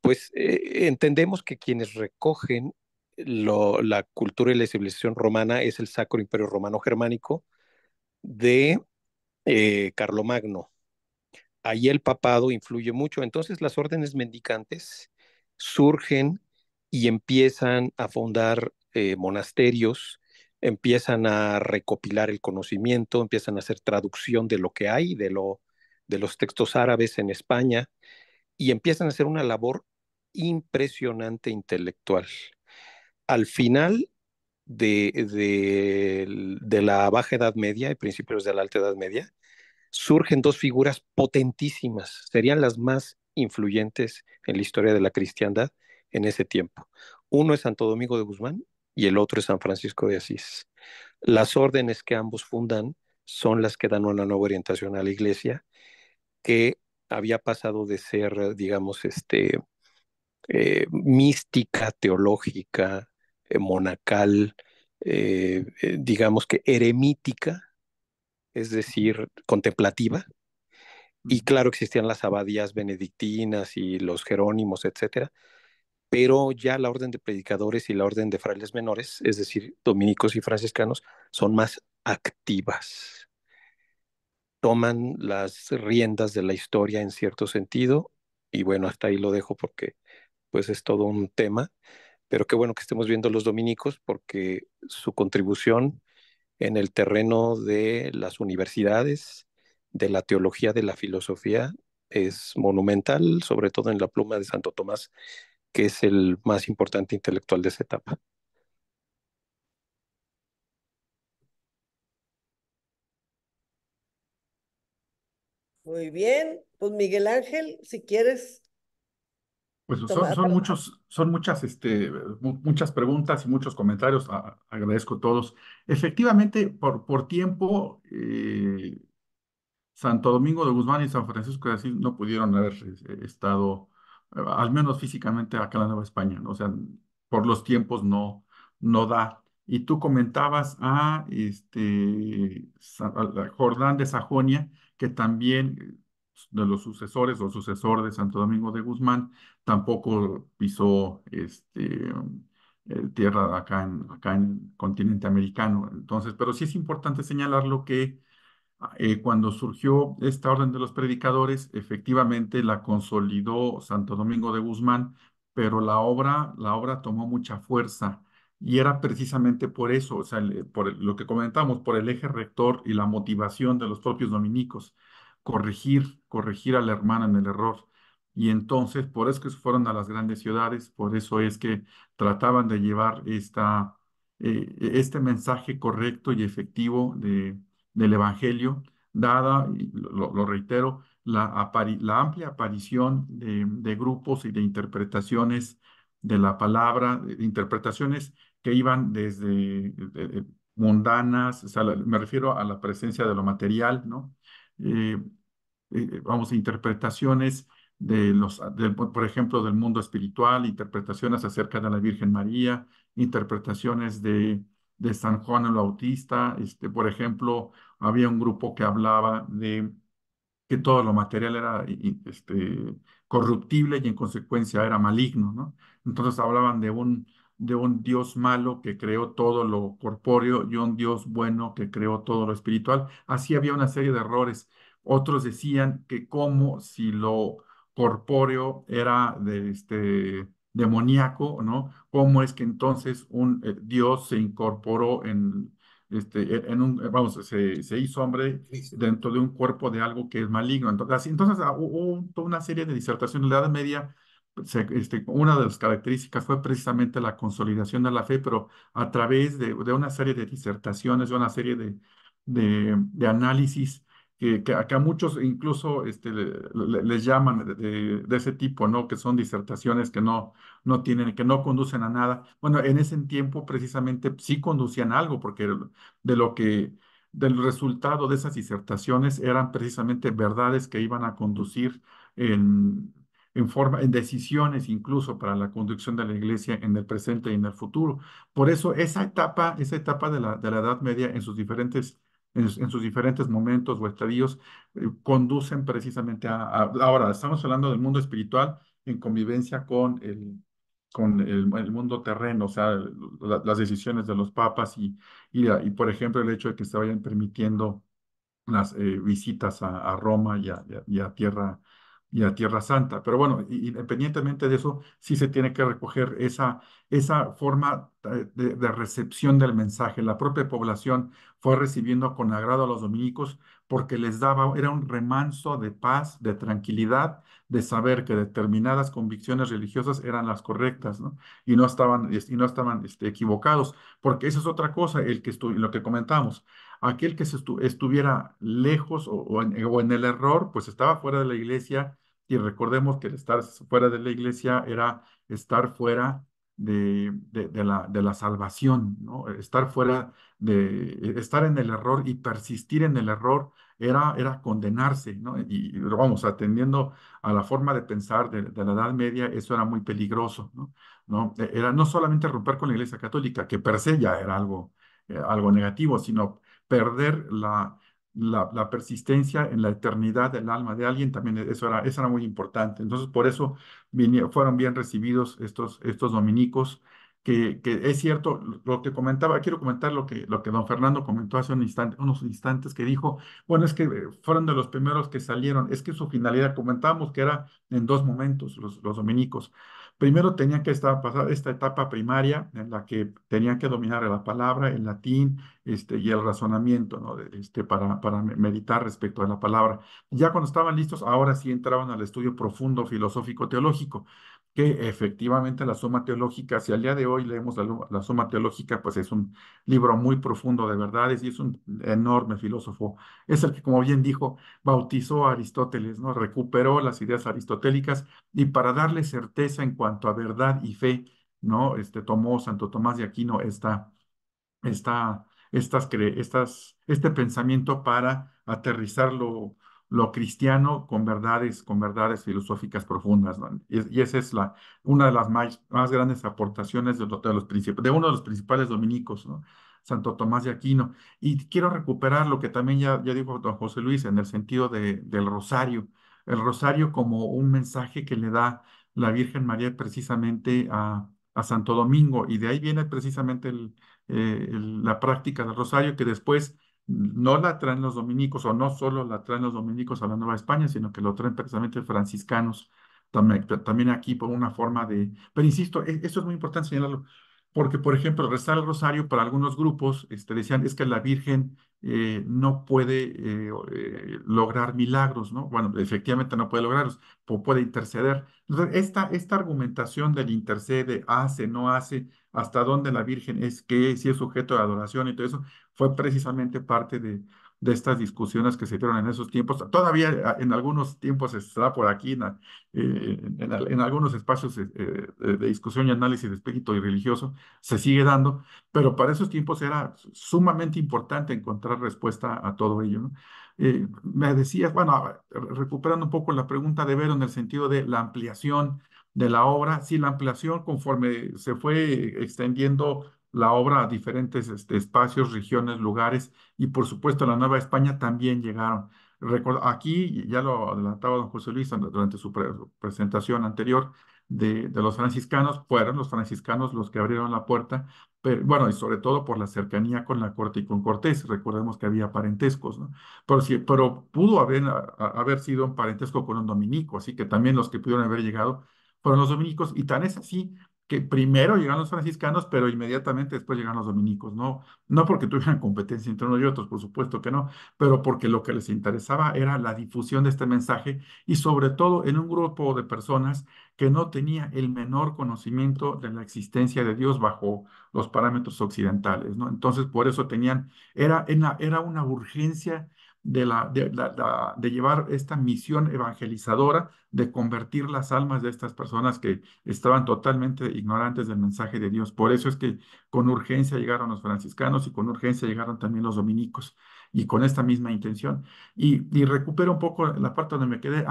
pues entendemos que quienes recogen la cultura y la civilización romana es el Sacro Imperio Romano Germánico de Carlomagno. Ahí el papado influye mucho. Entonces las órdenes mendicantes surgen y empiezan a fundar monasterios, empiezan a recopilar el conocimiento, empiezan a hacer traducción de lo que hay, de los textos árabes en España, y empiezan a hacer una labor impresionante intelectual. Al final de la Baja Edad Media y principios de la Alta Edad Media, surgen dos figuras potentísimas, serían las más influyentes en la historia de la cristiandad en ese tiempo. Uno es Santo Domingo de Guzmán y el otro es San Francisco de Asís. Las órdenes que ambos fundan son las que dan una nueva orientación a la iglesia que había pasado de ser, digamos, mística, teológica, monacal, digamos que eremítica, es decir, contemplativa. Y claro, existían las abadías benedictinas y los jerónimos, etcétera, pero ya la orden de predicadores y la orden de frailes menores, es decir, dominicos y franciscanos, son más activas. Toman las riendas de la historia en cierto sentido, y bueno, hasta ahí lo dejo porque pues es todo un tema, pero qué bueno que estemos viendo los dominicos porque su contribución en el terreno de las universidades, de la teología, de la filosofía, es monumental, sobre todo en la pluma de Santo Tomás, que es el más importante intelectual de esa etapa. muy bien. Pues Miguel Ángel, si quieres Pues tomar. son muchas, muchas preguntas y muchos comentarios. Agradezco todos. Efectivamente, por tiempo, Santo Domingo de Guzmán y San Francisco de Asís no pudieron haber estado, al menos físicamente, acá en la Nueva España, ¿no? O sea, por los tiempos no da. Y tú comentabas a a Jordán de Sajonia, que también de los sucesores o sucesor de Santo Domingo de Guzmán, tampoco pisó tierra acá en continente americano. Entonces, pero sí es importante señalarlo que cuando surgió esta orden de los predicadores, efectivamente la consolidó Santo Domingo de Guzmán, pero la obra tomó mucha fuerza y era precisamente por eso, o sea, por lo que comentamos, por el eje rector y la motivación de los propios dominicos. corregir a la hermana en el error. Y entonces, por eso que se fueron a las grandes ciudades, por eso es que trataban de llevar este mensaje correcto y efectivo del Evangelio, dada, y lo reitero, la amplia aparición de grupos y de interpretaciones de la palabra, de interpretaciones que iban desde mundanas, o sea, me refiero a la presencia de lo material, ¿no? Eh, vamos, interpretaciones por ejemplo, del mundo espiritual, interpretaciones acerca de la Virgen María, interpretaciones de San Juan el Bautista, por ejemplo, había un grupo que hablaba de que todo lo material era corruptible y en consecuencia era maligno, ¿no? Entonces hablaban de un Dios malo que creó todo lo corpóreo y un Dios bueno que creó todo lo espiritual. Así había una serie de errores. Otros decían que como si lo corpóreo era demoníaco, ¿no? ¿Cómo es que entonces un Dios se incorporó vamos, se hizo hombre Cristo. dentro de un cuerpo de algo que es maligno? Entonces, hubo toda una serie de disertaciones. En la Edad Media, una de las características fue precisamente la consolidación de la fe, pero a través de una serie de disertaciones, de una serie de análisis que a muchos incluso les llaman de ese tipo, ¿no? Que son disertaciones que no conducen a nada. Bueno, en ese tiempo precisamente sí conducían a algo, porque de lo que del resultado de esas disertaciones eran precisamente verdades que iban a conducir en decisiones incluso para la conducción de la iglesia en el presente y en el futuro. Por eso esa etapa de la Edad Media en sus diferentes momentos o estadios, conducen precisamente ahora, estamos hablando del mundo espiritual en convivencia con el mundo terreno, o sea, las decisiones de los papas y, por ejemplo, el hecho de que se vayan permitiendo las visitas a Roma y a Tierra Santa. Pero bueno, independientemente de eso, sí se tiene que recoger esa forma de recepción del mensaje. La propia población fue recibiendo con agrado a los dominicos porque era un remanso de paz, de tranquilidad, de saber que determinadas convicciones religiosas eran las correctas, ¿no? Y no estaban equivocados, porque esa es otra cosa, lo que comentamos. Aquel que estuviera lejos o en el error, pues estaba fuera de la iglesia, y recordemos que el estar fuera de la iglesia era estar fuera de la salvación, ¿no? Estar en el error y persistir en el error era condenarse, ¿no? Y vamos, atendiendo a la forma de pensar de la Edad Media, eso era muy peligroso, ¿no? ¿No? Era no solamente romper con la Iglesia Católica, que per se ya era algo negativo, sino perder la persistencia en la eternidad del alma de alguien. También eso era muy importante. Entonces, por eso fueron bien recibidos estos dominicos, que es cierto lo que comentaba. Quiero comentar lo que don Fernando comentó hace unos instantes, que dijo, bueno, es que fueron de los primeros que salieron. Es que su finalidad, comentábamos que era en dos momentos los dominicos. Primero tenían que pasar esta etapa primaria en la que tenían que dominar la palabra, el latín, y el razonamiento, ¿no? Para meditar respecto a la palabra. Ya cuando estaban listos, ahora sí entraban al estudio profundo filosófico teológico, que efectivamente la Suma Teológica, si al día de hoy leemos la Suma Teológica, pues es un libro muy profundo de verdades y es un enorme filósofo. Es el que, como bien dijo, bautizó a Aristóteles, ¿no? Recuperó las ideas aristotélicas, y para darle certeza en cuanto a verdad y fe, ¿no? Tomó Santo Tomás de Aquino esta, este pensamiento para aterrizar lo cristiano con verdades filosóficas profundas, ¿no? Y esa es una de las más grandes aportaciones de uno de los principales dominicos, ¿no? Santo Tomás de Aquino. Y quiero recuperar lo que también ya dijo don José Luis en el sentido del rosario. El rosario como un mensaje que le da la Virgen María precisamente a Santo Domingo, y de ahí viene precisamente la práctica del rosario, que después no la traen los dominicos, o no solo la traen los dominicos a la Nueva España, sino que lo traen precisamente franciscanos también aquí por una forma de... Pero insisto, eso es muy importante señalarlo. Porque, por ejemplo, rezar el rosario para algunos grupos decían es que la Virgen no puede lograr milagros, ¿no? Bueno, efectivamente no puede lograrlos, puede interceder. Entonces, esta argumentación del intercede, hace, no hace, hasta dónde la Virgen es que, si es sujeto de adoración y todo eso, fue precisamente parte de estas discusiones que se dieron en esos tiempos. Todavía en algunos tiempos se da por aquí, en algunos espacios de discusión y análisis de espíritu y religioso, se sigue dando, pero para esos tiempos era sumamente importante encontrar respuesta a todo ello, ¿no? Me decías, bueno, recuperando un poco la pregunta de Vero en el sentido de la ampliación de la obra, sí, la ampliación conforme se fue extendiendo la obra a diferentes espacios, regiones, lugares, y por supuesto la Nueva España también llegaron. Aquí, ya lo adelantaba don José Luis durante su presentación anterior, de los franciscanos, fueron los franciscanos los que abrieron la puerta, pero, bueno, y sobre todo por la cercanía con la corte y con Cortés. Recordemos que había parentescos, ¿no? Pero, sí, pero pudo haber sido un parentesco con un dominico, así que también los que pudieron haber llegado fueron los dominicos, y tan es así que primero llegaron los franciscanos, pero inmediatamente después llegaron los dominicos, ¿no? No porque tuvieran competencia entre unos y otros, por supuesto que no, pero porque lo que les interesaba era la difusión de este mensaje, y sobre todo en un grupo de personas que no tenía el menor conocimiento de la existencia de Dios bajo los parámetros occidentales, ¿no? Entonces, por eso era una urgencia de llevar esta misión evangelizadora, de convertir las almas de estas personas que estaban totalmente ignorantes del mensaje de Dios. Por eso es que con urgencia llegaron los franciscanos y con urgencia llegaron también los dominicos, y con esta misma intención. Y recupero un poco la parte donde me quedé.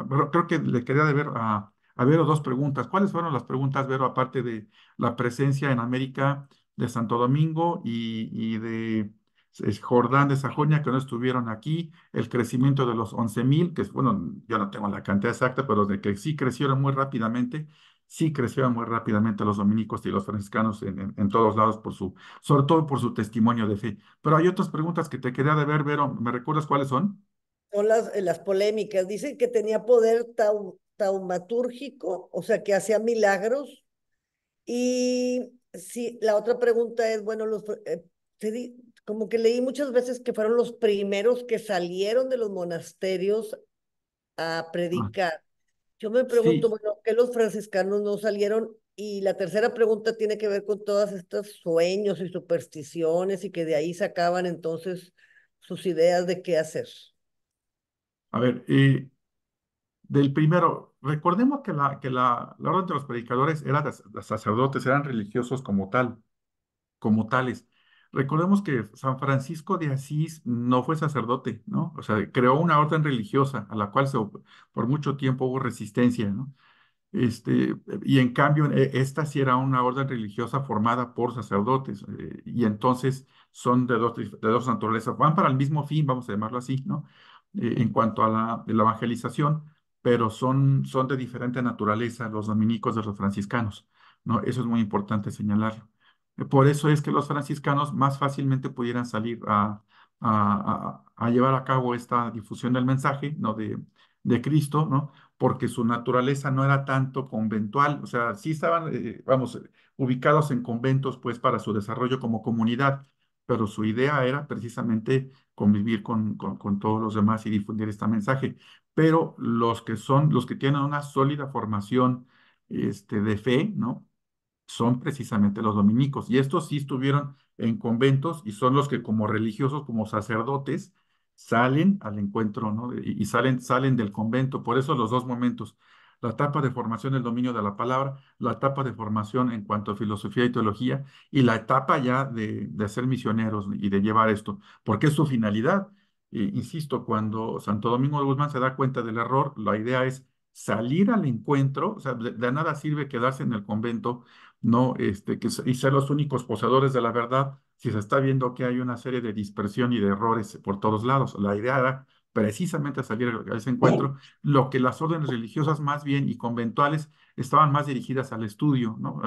Pero creo que le quedé de ver a Vero dos preguntas. ¿Cuáles fueron las preguntas, Vero, aparte de la presencia en América de Santo Domingo y de Jordán de Sajonia, que no estuvieron aquí, el crecimiento de los 11,000, que bueno, yo no tengo la cantidad exacta, pero de que sí crecieron muy rápidamente los dominicos y los franciscanos en todos lados, sobre todo por su testimonio de fe? Pero hay otras preguntas que te quería de ver, Vero. ¿Me recuerdas cuáles son? Son las polémicas. Dicen que tenía poder taumatúrgico, o sea, que hacía milagros. Y sí, la otra pregunta es, bueno, como que leí muchas veces que fueron los primeros que salieron de los monasterios a Ah, predicar. Yo me pregunto, sí. bueno, ¿por qué los franciscanos no salieron? Y la tercera pregunta tiene que ver con todas estas sueños y supersticiones, y que de ahí sacaban entonces sus ideas de qué hacer. A ver, del primero, recordemos que la orden de los predicadores era de sacerdotes, eran religiosos como tales. Recordemos que San Francisco de Asís no fue sacerdote, ¿no? O sea, creó una orden religiosa a la cual por mucho tiempo hubo resistencia, ¿no? Y en cambio, esta sí era una orden religiosa formada por sacerdotes, y entonces son de dos naturalezas, van para el mismo fin, vamos a llamarlo así, ¿no? En cuanto a la evangelización, pero son de diferente naturaleza los dominicos de los franciscanos, ¿no? Eso es muy importante señalarlo. Por eso es que los franciscanos más fácilmente pudieran salir a llevar a cabo esta difusión del mensaje, ¿no? De Cristo, ¿no? Porque su naturaleza no era tanto conventual. O sea, sí estaban, vamos, ubicados en conventos, pues, para su desarrollo como comunidad, pero su idea era precisamente convivir con todos los demás y difundir este mensaje. Pero los que tienen una sólida formación, de fe, ¿no? Son precisamente los dominicos. Y estos sí estuvieron en conventos, y son los que como religiosos, como sacerdotes, salen al encuentro, ¿no? Y salen del convento. Por eso los dos momentos: la etapa de formación del dominio de la palabra, la etapa de formación en cuanto a filosofía y teología, y la etapa ya de ser misioneros y de llevar esto, porque es su finalidad. Insisto, cuando Santo Domingo de Guzmán se da cuenta del error, la idea es salir al encuentro. O sea, de nada sirve quedarse en el convento, no, y ser los únicos poseedores de la verdad, si se está viendo que hay una serie de dispersión y de errores por todos lados. La idea era precisamente salir a ese encuentro, lo que las órdenes religiosas más bien y conventuales estaban más dirigidas al estudio, ¿no?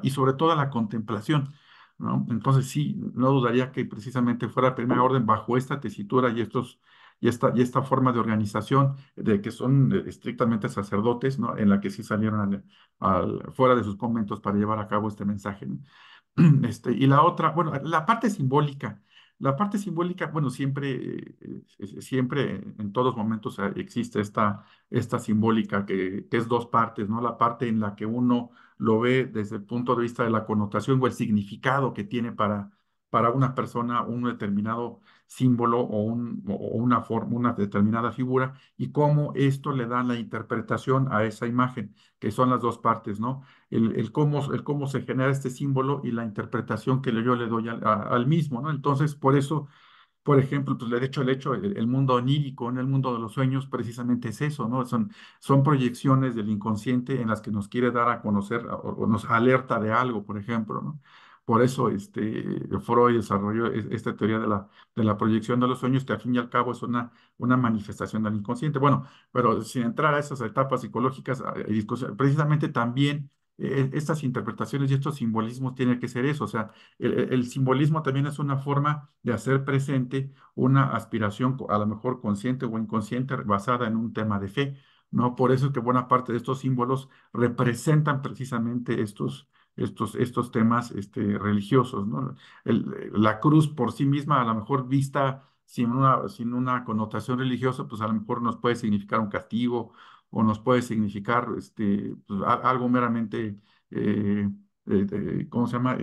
Y sobre todo a la contemplación, ¿no? Entonces sí, no dudaría que precisamente fuera la primera orden bajo esta tesitura y estos y esta forma de organización de que son estrictamente sacerdotes, ¿no? En la que sí salieron fuera de sus conventos para llevar a cabo este mensaje, ¿no? Y la otra, bueno, la parte simbólica, bueno, siempre en todos momentos existe esta simbólica que es dos partes, ¿no? La parte en la que uno lo ve desde el punto de vista de la connotación o el significado que tiene para una persona un determinado símbolo o una forma, una determinada figura, y cómo esto le da la interpretación a esa imagen, que son las dos partes, ¿no? El cómo se genera este símbolo y la interpretación que yo le doy al mismo, ¿no? Entonces, por eso, por ejemplo, pues el mundo onírico, en el mundo de los sueños, precisamente es eso, ¿no? Son proyecciones del inconsciente en las que nos quiere dar a conocer o nos alerta de algo, por ejemplo, ¿no? Por eso Freud desarrolló esta teoría de la proyección de los sueños, que al fin y al cabo es una manifestación del inconsciente. Bueno, pero sin entrar a esas etapas psicológicas y discusión, precisamente también estas interpretaciones y estos simbolismos tienen que ser eso, o sea, el simbolismo también es una forma de hacer presente una aspiración, a lo mejor consciente o inconsciente, basada en un tema de fe, ¿no? Por eso es que buena parte de estos símbolos representan precisamente estos temas religiosos, ¿no? La cruz por sí misma, a lo mejor vista sin una connotación religiosa, pues a lo mejor nos puede significar un castigo o nos puede significar pues, algo meramente, ¿cómo se llama?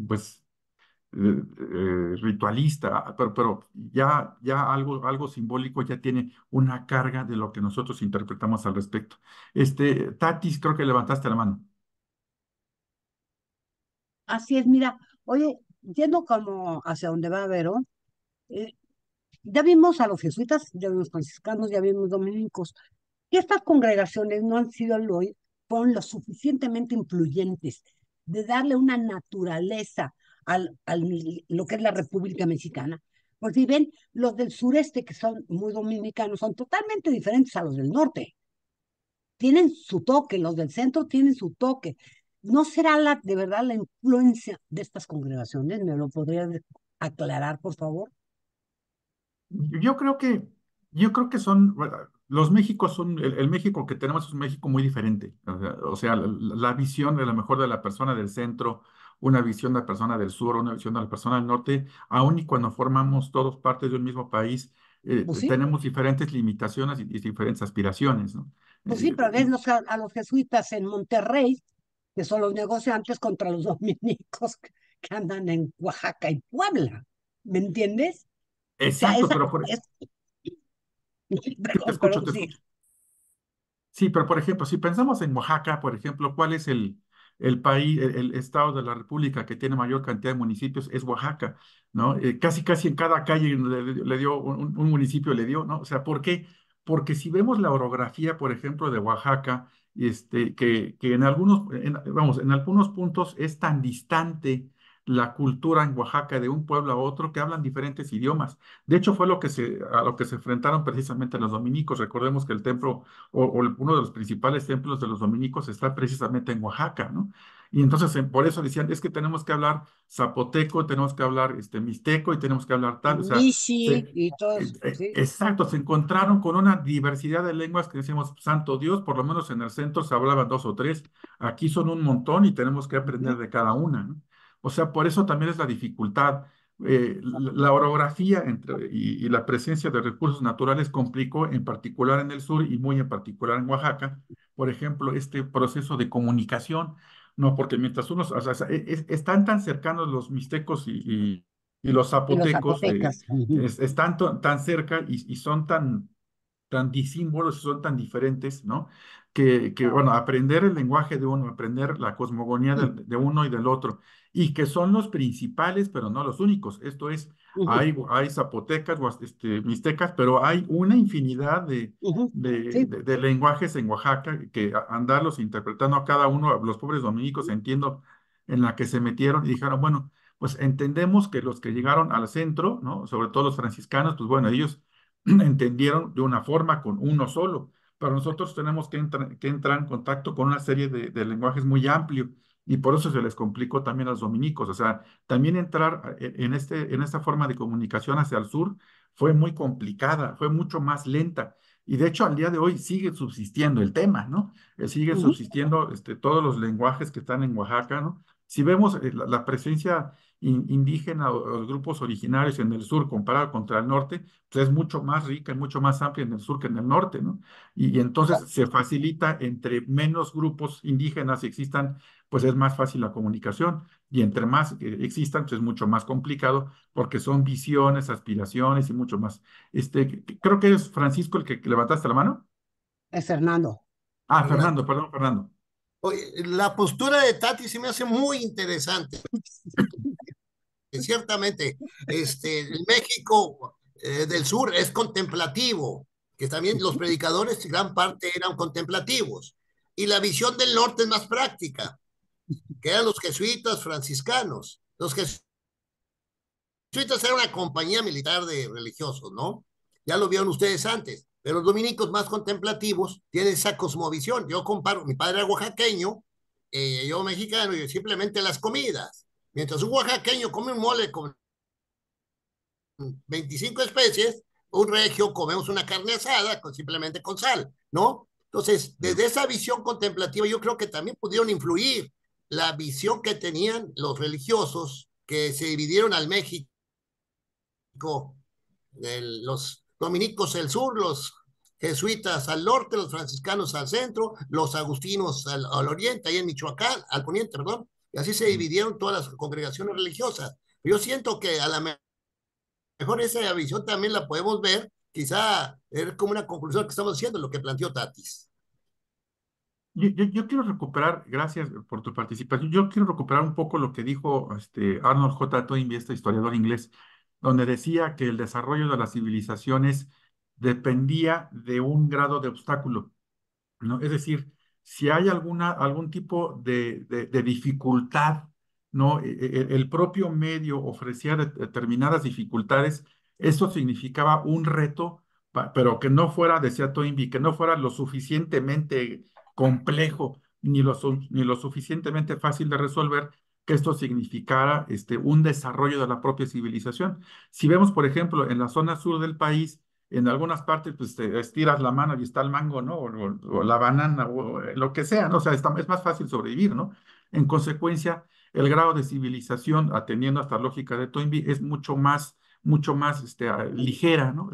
Pues ritualista, pero ya algo simbólico ya tiene una carga de lo que nosotros interpretamos al respecto. Tatis, creo que levantaste la mano. Así es, mira, oye, yendo como hacia donde va Vero, eh, ya vimos a los jesuitas, ya vimos franciscanos, ya vimos dominicos, y estas congregaciones no han sido fueron lo suficientemente influyentes de darle una naturaleza lo que es la República Mexicana. Pues si ven, los del sureste, que son muy dominicanos, son totalmente diferentes a los del norte. Tienen su toque, los del centro tienen su toque. ¿No será de verdad la influencia de estas congregaciones? ¿Me lo podrías aclarar, por favor? Yo creo que, yo creo que son, bueno, los Méxicos son, el México que tenemos es un México muy diferente. O sea, la visión de la mejor de la persona del centro, una visión de la persona del sur, una visión de la persona del norte, aun y cuando formamos todos parte de un mismo país, Pues sí, tenemos diferentes limitaciones y diferentes aspiraciones, ¿no? pues sí, Eh, pero ves a los jesuitas en Monterrey, que son los negociantes contra los dominicos que andan en Oaxaca y Puebla. ¿Me entiendes? O sea, exacto, pero por, sí, te perdón, escucho, perdón, te sí. escucho. Sí, pero por ejemplo, si pensamos en Oaxaca, por ejemplo, ¿cuál es el país, el estado de la República que tiene mayor cantidad de municipios? Es Oaxaca, ¿no? Casi en cada calle le dio un municipio, le dio, ¿no? O sea, ¿por qué? Porque si vemos la orografía, por ejemplo, de Oaxaca, que en algunos puntos es tan distante la cultura en Oaxaca de un pueblo a otro que hablan diferentes idiomas. De hecho, fue a lo que se enfrentaron precisamente los dominicos. Recordemos que el templo uno de los principales templos de los dominicos está precisamente en Oaxaca, ¿no? Y entonces por eso decían, es que tenemos que hablar zapoteco, tenemos que hablar mixteco y tenemos que hablar tal, o sea, Michi y todos, sí. exacto, se encontraron con una diversidad de lenguas que decimos, santo Dios, por lo menos en el centro se hablaban dos o tres, aquí son un montón y tenemos que aprender Ujú. de cada una, ¿no? O sea, por eso también es la dificultad. La orografía y la presencia de recursos naturales complicó en particular en el sur y muy en particular en Oaxaca, por ejemplo, este proceso de comunicación, ¿no? Porque mientras unos, o sea, están tan cercanos los mixtecos y los Y los zapotecos, zapotecas. Ujú. están tan cerca y son tan disímbolos, son tan diferentes, ¿no? Bueno, aprender el lenguaje de uno, aprender la cosmogonía de uno y del otro, y que son los principales, pero no los únicos. Esto es, Ujú, hay zapotecas, mixtecas, pero hay una infinidad ujú. Sí. de lenguajes en Oaxaca que andarlos interpretando a cada uno, los pobres dominicos, entiendo, en la que se metieron y dijeron, bueno, pues entendemos que los que llegaron al centro, ¿no? Sobre todo los franciscanos, pues bueno, ellos entendieron de una forma con uno solo, pero nosotros tenemos que entrar en contacto con una serie de lenguajes muy amplios y por eso se les complicó también a los dominicos, o sea, también entrar en esta forma de comunicación hacia el sur, fue muy complicada, fue mucho más lenta. Y de hecho, al día de hoy sigue subsistiendo el tema, ¿no? Sigue Ujú. subsistiendo todos los lenguajes que están en Oaxaca, ¿no? Si vemos la presencia indígena o los grupos originarios en el sur comparado contra el norte, pues es mucho más rica y mucho más amplia en el sur que en el norte, ¿no? Y entonces se facilita entre menos grupos indígenas existan, pues es más fácil la comunicación. Y entre más existan, pues es mucho más complicado porque son visiones, aspiraciones y mucho más. Creo que es Francisco el que levantaste la mano. Es Fernando. Ah, Fernando. Fernando, perdón, Fernando. Oye, la postura de Tati se me hace muy interesante. Ciertamente, el México del Sur es contemplativo, que también los predicadores, gran parte eran contemplativos. Y la visión del norte es más práctica, que eran los jesuitas franciscanos. Los jesuitas eran una compañía militar de religiosos, ¿no? Ya lo vieron ustedes antes. Pero los dominicos más contemplativos tienen esa cosmovisión. Yo comparo, mi padre era oaxaqueño, yo mexicano, y simplemente las comidas. Mientras un oaxaqueño come un mole con 25 especies, un regio comemos una carne asada simplemente con sal, ¿no? Entonces, desde esa visión contemplativa, yo creo que también pudieron influir la visión que tenían los religiosos que se dividieron al México, los dominicos al sur, los jesuitas al norte, los franciscanos al centro, los agustinos al oriente, ahí en Michoacán, al poniente, perdón, y así se dividieron todas las congregaciones religiosas. Yo siento que a la mejor esa visión también la podemos ver, quizá es como una conclusión que estamos haciendo, lo que planteó Tatis. Yo quiero recuperar, gracias por tu participación, yo quiero recuperar un poco lo que dijo Arnold J. Toynbee, este historiador inglés, donde decía que el desarrollo de las civilizaciones dependía de un grado de obstáculo, ¿no? Es decir, si hay algún tipo de dificultad, ¿no? El propio medio ofrecía determinadas dificultades, eso significaba un reto, pero que no fuera, decía Toynbee, que no fuera lo suficientemente complejo ni lo suficientemente fácil de resolver, que esto significara un desarrollo de la propia civilización. Si vemos, por ejemplo, en la zona sur del país, en algunas partes, pues te estiras la mano y está el mango, ¿no? O la banana, o lo que sea, ¿no? O sea, es más fácil sobrevivir, ¿no? En consecuencia, el grado de civilización, atendiendo a esta lógica de Toynbee, es mucho más ligera, ¿no?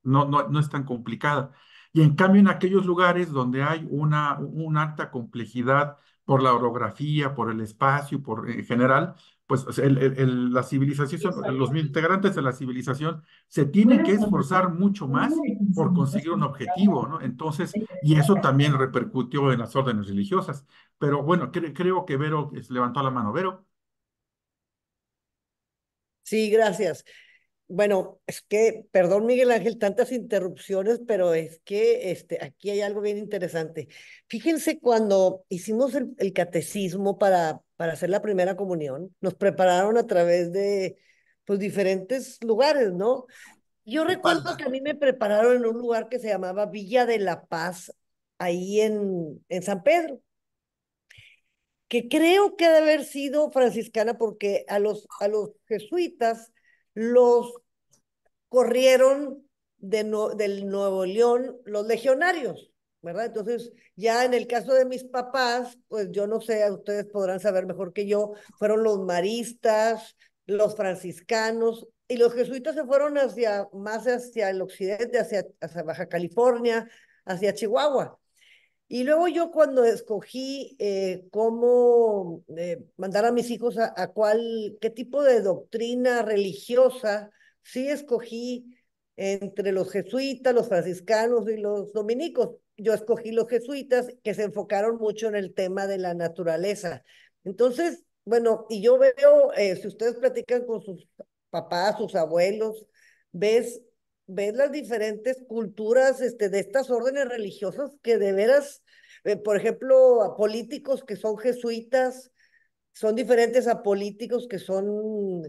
No es tan complicada. Y en cambio, en aquellos lugares donde hay una alta complejidad por la orografía, por el espacio, en general, pues o sea, la civilización, los integrantes de la civilización se tienen que esforzar mucho más por conseguir un objetivo, ¿no? Entonces, y eso también repercutió en las órdenes religiosas. Pero bueno, creo que Vero levantó la mano. Vero. Sí, gracias. Bueno, es que, perdón, Miguel Ángel, tantas interrupciones, pero es que aquí hay algo bien interesante. Fíjense, cuando hicimos el catecismo para hacer la primera comunión, nos prepararon a través de pues, diferentes lugares, ¿no? Yo recuerdo que Espalda. a mí me prepararon en un lugar que se llamaba Villa de la Paz, ahí en San Pedro, que creo que ha de haber sido franciscana porque a los jesuitas los corrieron del Nuevo León los legionarios, ¿verdad? Entonces, ya en el caso de mis papás, pues yo no sé, ustedes podrán saber mejor que yo, fueron los maristas, los franciscanos, y los jesuitas se fueron más hacia el occidente, hacia Baja California, hacia Chihuahua. Y luego yo cuando escogí cómo mandar a mis hijos qué tipo de doctrina religiosa, sí escogí entre los jesuitas, los franciscanos y los dominicos. Yo escogí los jesuitas que se enfocaron mucho en el tema de la naturaleza. Entonces, bueno, y yo veo, si ustedes platican con sus papás, sus abuelos, ves ves las diferentes culturas de estas órdenes religiosas que de veras, por ejemplo, a políticos que son jesuitas, son diferentes a políticos que son,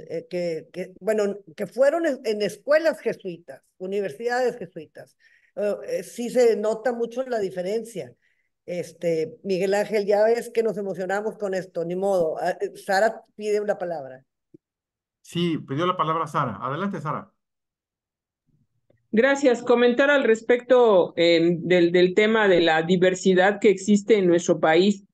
bueno, que fueron en escuelas jesuitas, universidades jesuitas. Sí se nota mucho la diferencia. Miguel Ángel, ya ves que nos emocionamos con esto, ni modo. Sara pide una palabra. Sí, pidió la palabra Sara. Adelante, Sara. Gracias. Comentar al respecto del tema de la diversidad que existe en nuestro país,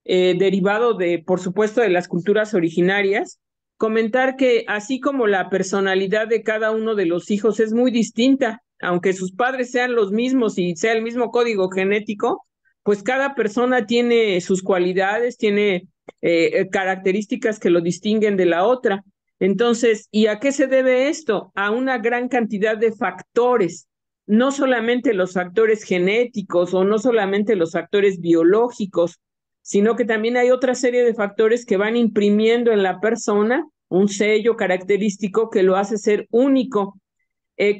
derivado de, por supuesto, de las culturas originarias. Comentar que así como la personalidad de cada uno de los hijos es muy distinta, aunque sus padres sean los mismos y sea el mismo código genético, pues cada persona tiene sus cualidades, tiene características que lo distinguen de la otra. Entonces, ¿y a qué se debe esto? A una gran cantidad de factores, no solamente los factores genéticos o no solamente los factores biológicos, sino que también hay otra serie de factores que van imprimiendo en la persona un sello característico que lo hace ser único.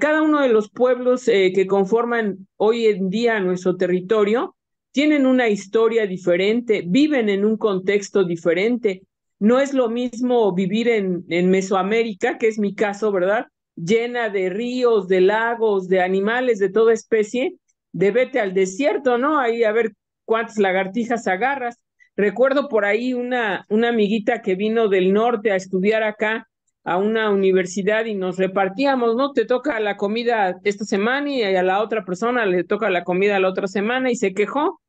Cada uno de los pueblos que conforman hoy en día nuestro territorio tienen una historia diferente, viven en un contexto diferente. No es lo mismo vivir en Mesoamérica, que es mi caso, ¿verdad? Llena de ríos, de lagos, de animales de toda especie, de vete al desierto, ¿no? Ahí a ver cuántas lagartijas agarras. Recuerdo por ahí una amiguita que vino del norte a estudiar acá a una universidad y nos repartíamos, ¿no? Te toca la comida esta semana y a la otra persona le toca la comida la otra semana y se quejó.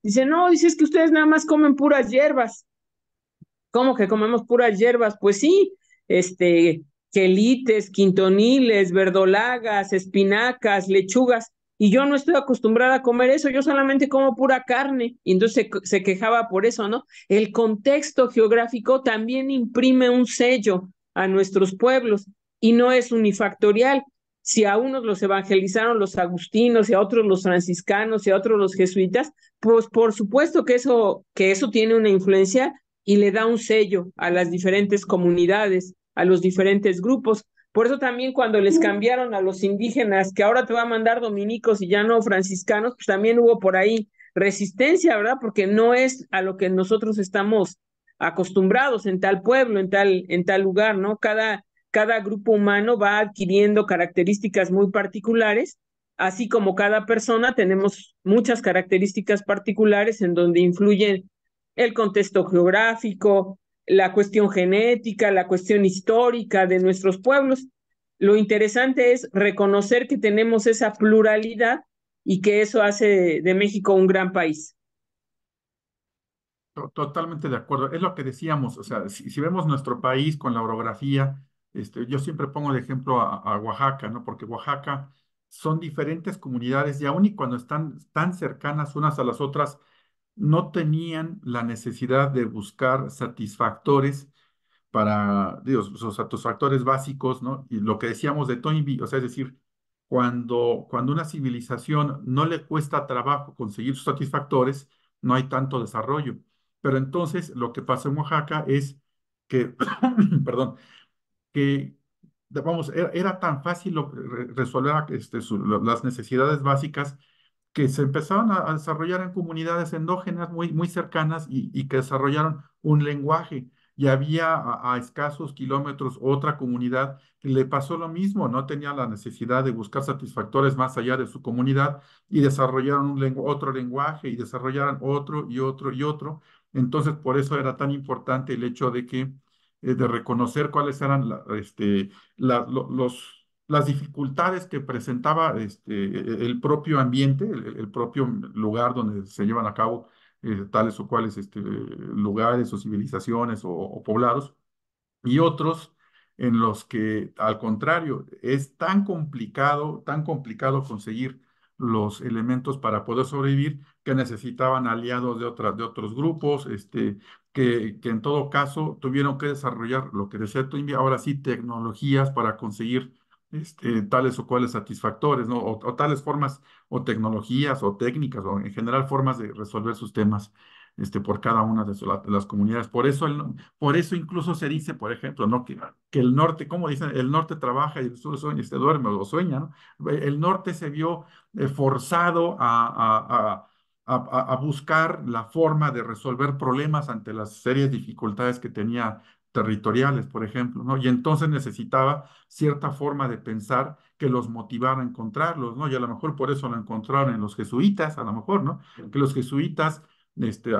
Dice, no, dice, es que ustedes nada más comen puras hierbas. ¿Cómo que comemos puras hierbas? Pues sí, quelites, quintoniles, verdolagas, espinacas, lechugas, y yo no estoy acostumbrada a comer eso, yo solamente como pura carne, y entonces se quejaba por eso, ¿no? El contexto geográfico también imprime un sello a nuestros pueblos, y no es unifactorial. Si a unos los evangelizaron los agustinos y a otros los franciscanos y a otros los jesuitas, pues por supuesto que eso tiene una influencia y le da un sello a las diferentes comunidades, a los diferentes grupos. Por eso también cuando les cambiaron a los indígenas, que ahora te va a mandar dominicos y ya no franciscanos, pues también hubo por ahí resistencia, ¿verdad? Porque no es a lo que nosotros estamos acostumbrados en tal pueblo, en tal lugar, ¿no? Cada grupo humano va adquiriendo características muy particulares, así como cada persona tenemos muchas características particulares en donde influyen el contexto geográfico, la cuestión genética, la cuestión histórica de nuestros pueblos. Lo interesante es reconocer que tenemos esa pluralidad y que eso hace de México un gran país. Totalmente de acuerdo. Es lo que decíamos, o sea, si vemos nuestro país con la orografía, yo siempre pongo de ejemplo a Oaxaca, ¿no? Porque Oaxaca son diferentes comunidades y aun y cuando están tan cercanas unas a las otras, no tenían la necesidad de buscar satisfactores para, digo, sus satisfactores básicos, ¿no? Y lo que decíamos de Toynbee, o sea, es decir, cuando una civilización no le cuesta trabajo conseguir sus satisfactores, no hay tanto desarrollo. Pero entonces lo que pasa en Oaxaca es que, perdón, que, vamos, era tan fácil resolver las necesidades básicas que se empezaron a desarrollar en comunidades endógenas muy cercanas y que desarrollaron un lenguaje. Y había a escasos kilómetros otra comunidad que le pasó lo mismo, no tenía la necesidad de buscar satisfactores más allá de su comunidad y desarrollaron otro lenguaje y desarrollaron otro y otro y otro. Entonces, por eso era tan importante el hecho de reconocer cuáles eran las dificultades que presentaba el propio ambiente, el propio lugar donde se llevan a cabo tales o cuales lugares o civilizaciones o poblados, y otros en los que, al contrario, es tan complicado conseguir los elementos para poder sobrevivir que necesitaban aliados de otros grupos, que en todo caso tuvieron que desarrollar lo que decía Toynbee, ahora sí, tecnologías para conseguir tales o cuales satisfactores, ¿no? O tales formas o tecnologías o técnicas o en general formas de resolver sus temas por cada una de las comunidades. Por eso incluso se dice, por ejemplo, ¿no? Que el norte, como dicen, el norte trabaja y el sur sueña, duerme o sueña, ¿no? El norte se vio forzado a buscar la forma de resolver problemas ante las serias dificultades que tenía territoriales, por ejemplo, ¿no? Y entonces necesitaba cierta forma de pensar que los motivara a encontrarlos, ¿no? Y a lo mejor por eso lo encontraron en los jesuitas, a lo mejor, ¿no? Que los jesuitas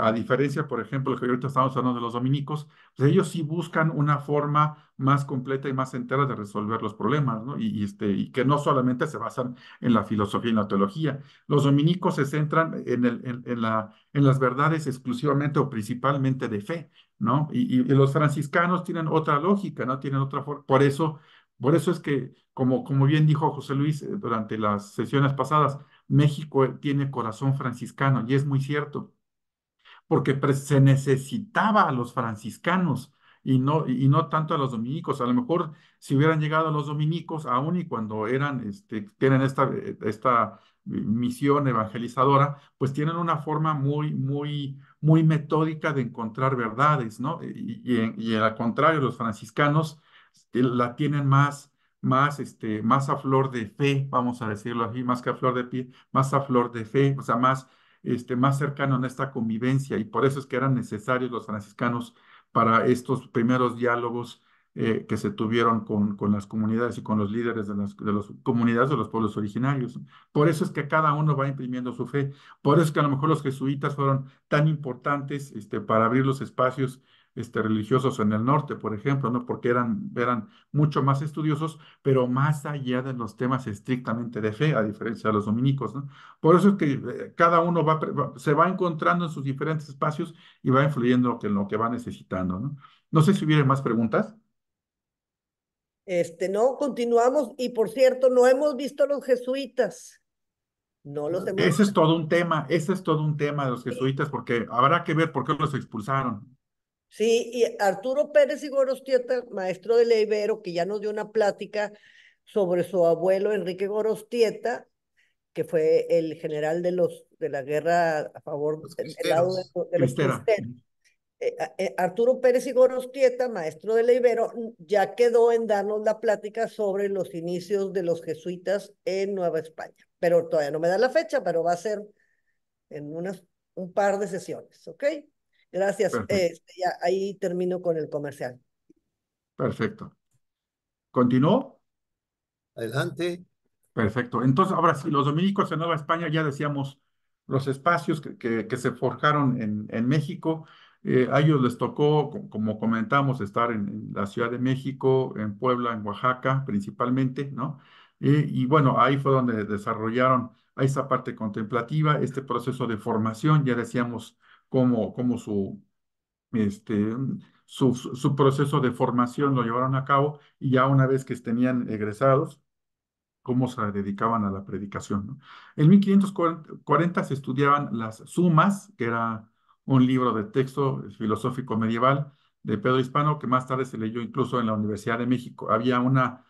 A diferencia, por ejemplo, que ahorita estamos hablando de los dominicos, pues ellos sí buscan una forma más completa y más entera de resolver los problemas, ¿no? Y que no solamente se basan en la filosofía y la teología. Los dominicos se centran en las verdades exclusivamente o principalmente de fe, ¿no? Y los franciscanos tienen otra lógica, ¿no? Tienen otra forma. Por eso es que, como bien dijo José Luis durante las sesiones pasadas, México tiene corazón franciscano, y es muy cierto porque se necesitaba a los franciscanos y no tanto a los dominicos. A lo mejor si hubieran llegado a los dominicos, aún y cuando tienen esta misión evangelizadora, pues tienen una forma muy, muy, muy metódica de encontrar verdades, ¿no? Y al contrario, los franciscanos la tienen más a flor de fe, vamos a decirlo así, más que a flor de pie, más a flor de fe, o sea, más cercano en esta convivencia, y por eso es que eran necesarios los franciscanos para estos primeros diálogos que se tuvieron con las comunidades y con los líderes de las comunidades de los pueblos originarios. Por eso es que cada uno va imprimiendo su fe. Por eso es que a lo mejor los jesuitas fueron tan importantes para abrir los espacios religiosos en el norte, por ejemplo, ¿no? Porque eran mucho más estudiosos, pero más allá de los temas estrictamente de fe, a diferencia de los dominicos, ¿no? Por eso es que cada uno se va encontrando en sus diferentes espacios y va influyendo en lo que va necesitando, ¿no? No sé si hubiera más preguntas. No, continuamos. Y por cierto, no hemos visto a los jesuitas. No los hemos Ese es visto. todo un tema, ese es todo un tema de los jesuitas, porque habrá que ver por qué los expulsaron. Sí, y Arturo Pérez y Gorostieta, maestro de la Ibero, que ya nos dio una plática sobre su abuelo Enrique Gorostieta, que fue el general de la guerra a favor Los del lado cristeros. de los Cristera. cristeros. Arturo Pérez y Gorostieta, maestro de la Ibero, ya quedó en darnos la plática sobre los inicios de los jesuitas en Nueva España. Pero todavía no me da la fecha, pero va a ser en un par de sesiones, ¿ok? Gracias. Perfecto, Ya ahí termino con el comercial. perfecto. ¿Continúo? Adelante. Perfecto. Entonces, ahora sí, los dominicos en Nueva España, ya decíamos los espacios que se forjaron en México. A ellos les tocó, como comentamos, estar en la Ciudad de México, en Puebla, en Oaxaca, principalmente, ¿no? Y bueno, ahí fue donde desarrollaron a esa parte contemplativa, este proceso de formación, ya decíamos cómo este, su proceso de formación lo llevaron a cabo, y ya una vez que tenían egresados, cómo se dedicaban a la predicación, ¿no? En 1540 se estudiaban las Sumas, que era un libro de texto filosófico medieval de Pedro Hispano, que más tarde se leyó incluso en la Universidad de México. Había una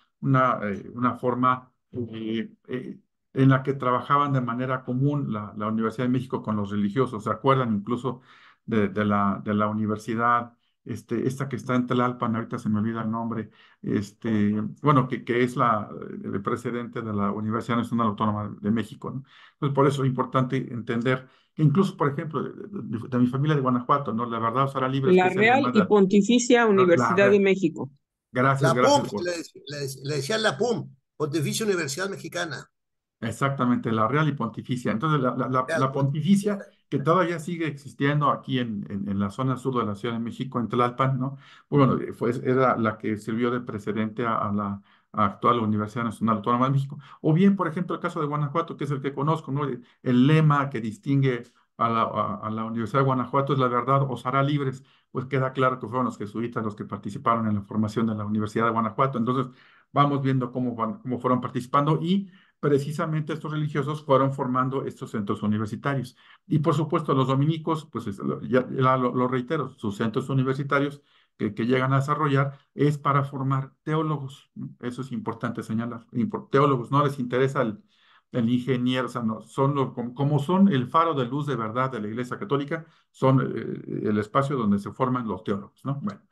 forma en la que trabajaban de manera común la Universidad de México con los religiosos. ¿Se acuerdan incluso de la universidad, esta que está en Tlalpan? Ahorita se me olvida el nombre, bueno, que es el precedente de la Universidad Nacional Autónoma de México, ¿no? Entonces, por eso es importante entender que incluso, por ejemplo, de mi familia de Guanajuato, ¿no? La Verdad os hará libres, que La es Real y emblemática. Pontificia La, Universidad de re- México. gracias, La PUM, gracias por. le decían la PUM, Pontificia Universidad Mexicana. Exactamente, la Real y Pontificia. Entonces, la Real, Pontificia, que todavía sigue existiendo aquí en la zona sur de la Ciudad de México, en Tlalpan, ¿no? Bueno, era la que sirvió de precedente a la actual Universidad Nacional Autónoma de México. O bien, por ejemplo, el caso de Guanajuato, que es el que conozco, ¿no? El lema que distingue a la Universidad de Guanajuato es: la verdad os hará libres. Pues queda claro que fueron los jesuitas los que participaron en la formación de la Universidad de Guanajuato. Entonces, vamos viendo cómo fueron participando, y precisamente estos religiosos fueron formando estos centros universitarios. Y por supuesto, los dominicos, pues ya lo reitero, sus centros universitarios que llegan a desarrollar es para formar teólogos, ¿no? Eso es importante señalar. Teólogos, no les interesa el ingeniero, o sea, no, como son el faro de luz de verdad de la Iglesia Católica, son el espacio donde se forman los teólogos, ¿no? Bueno.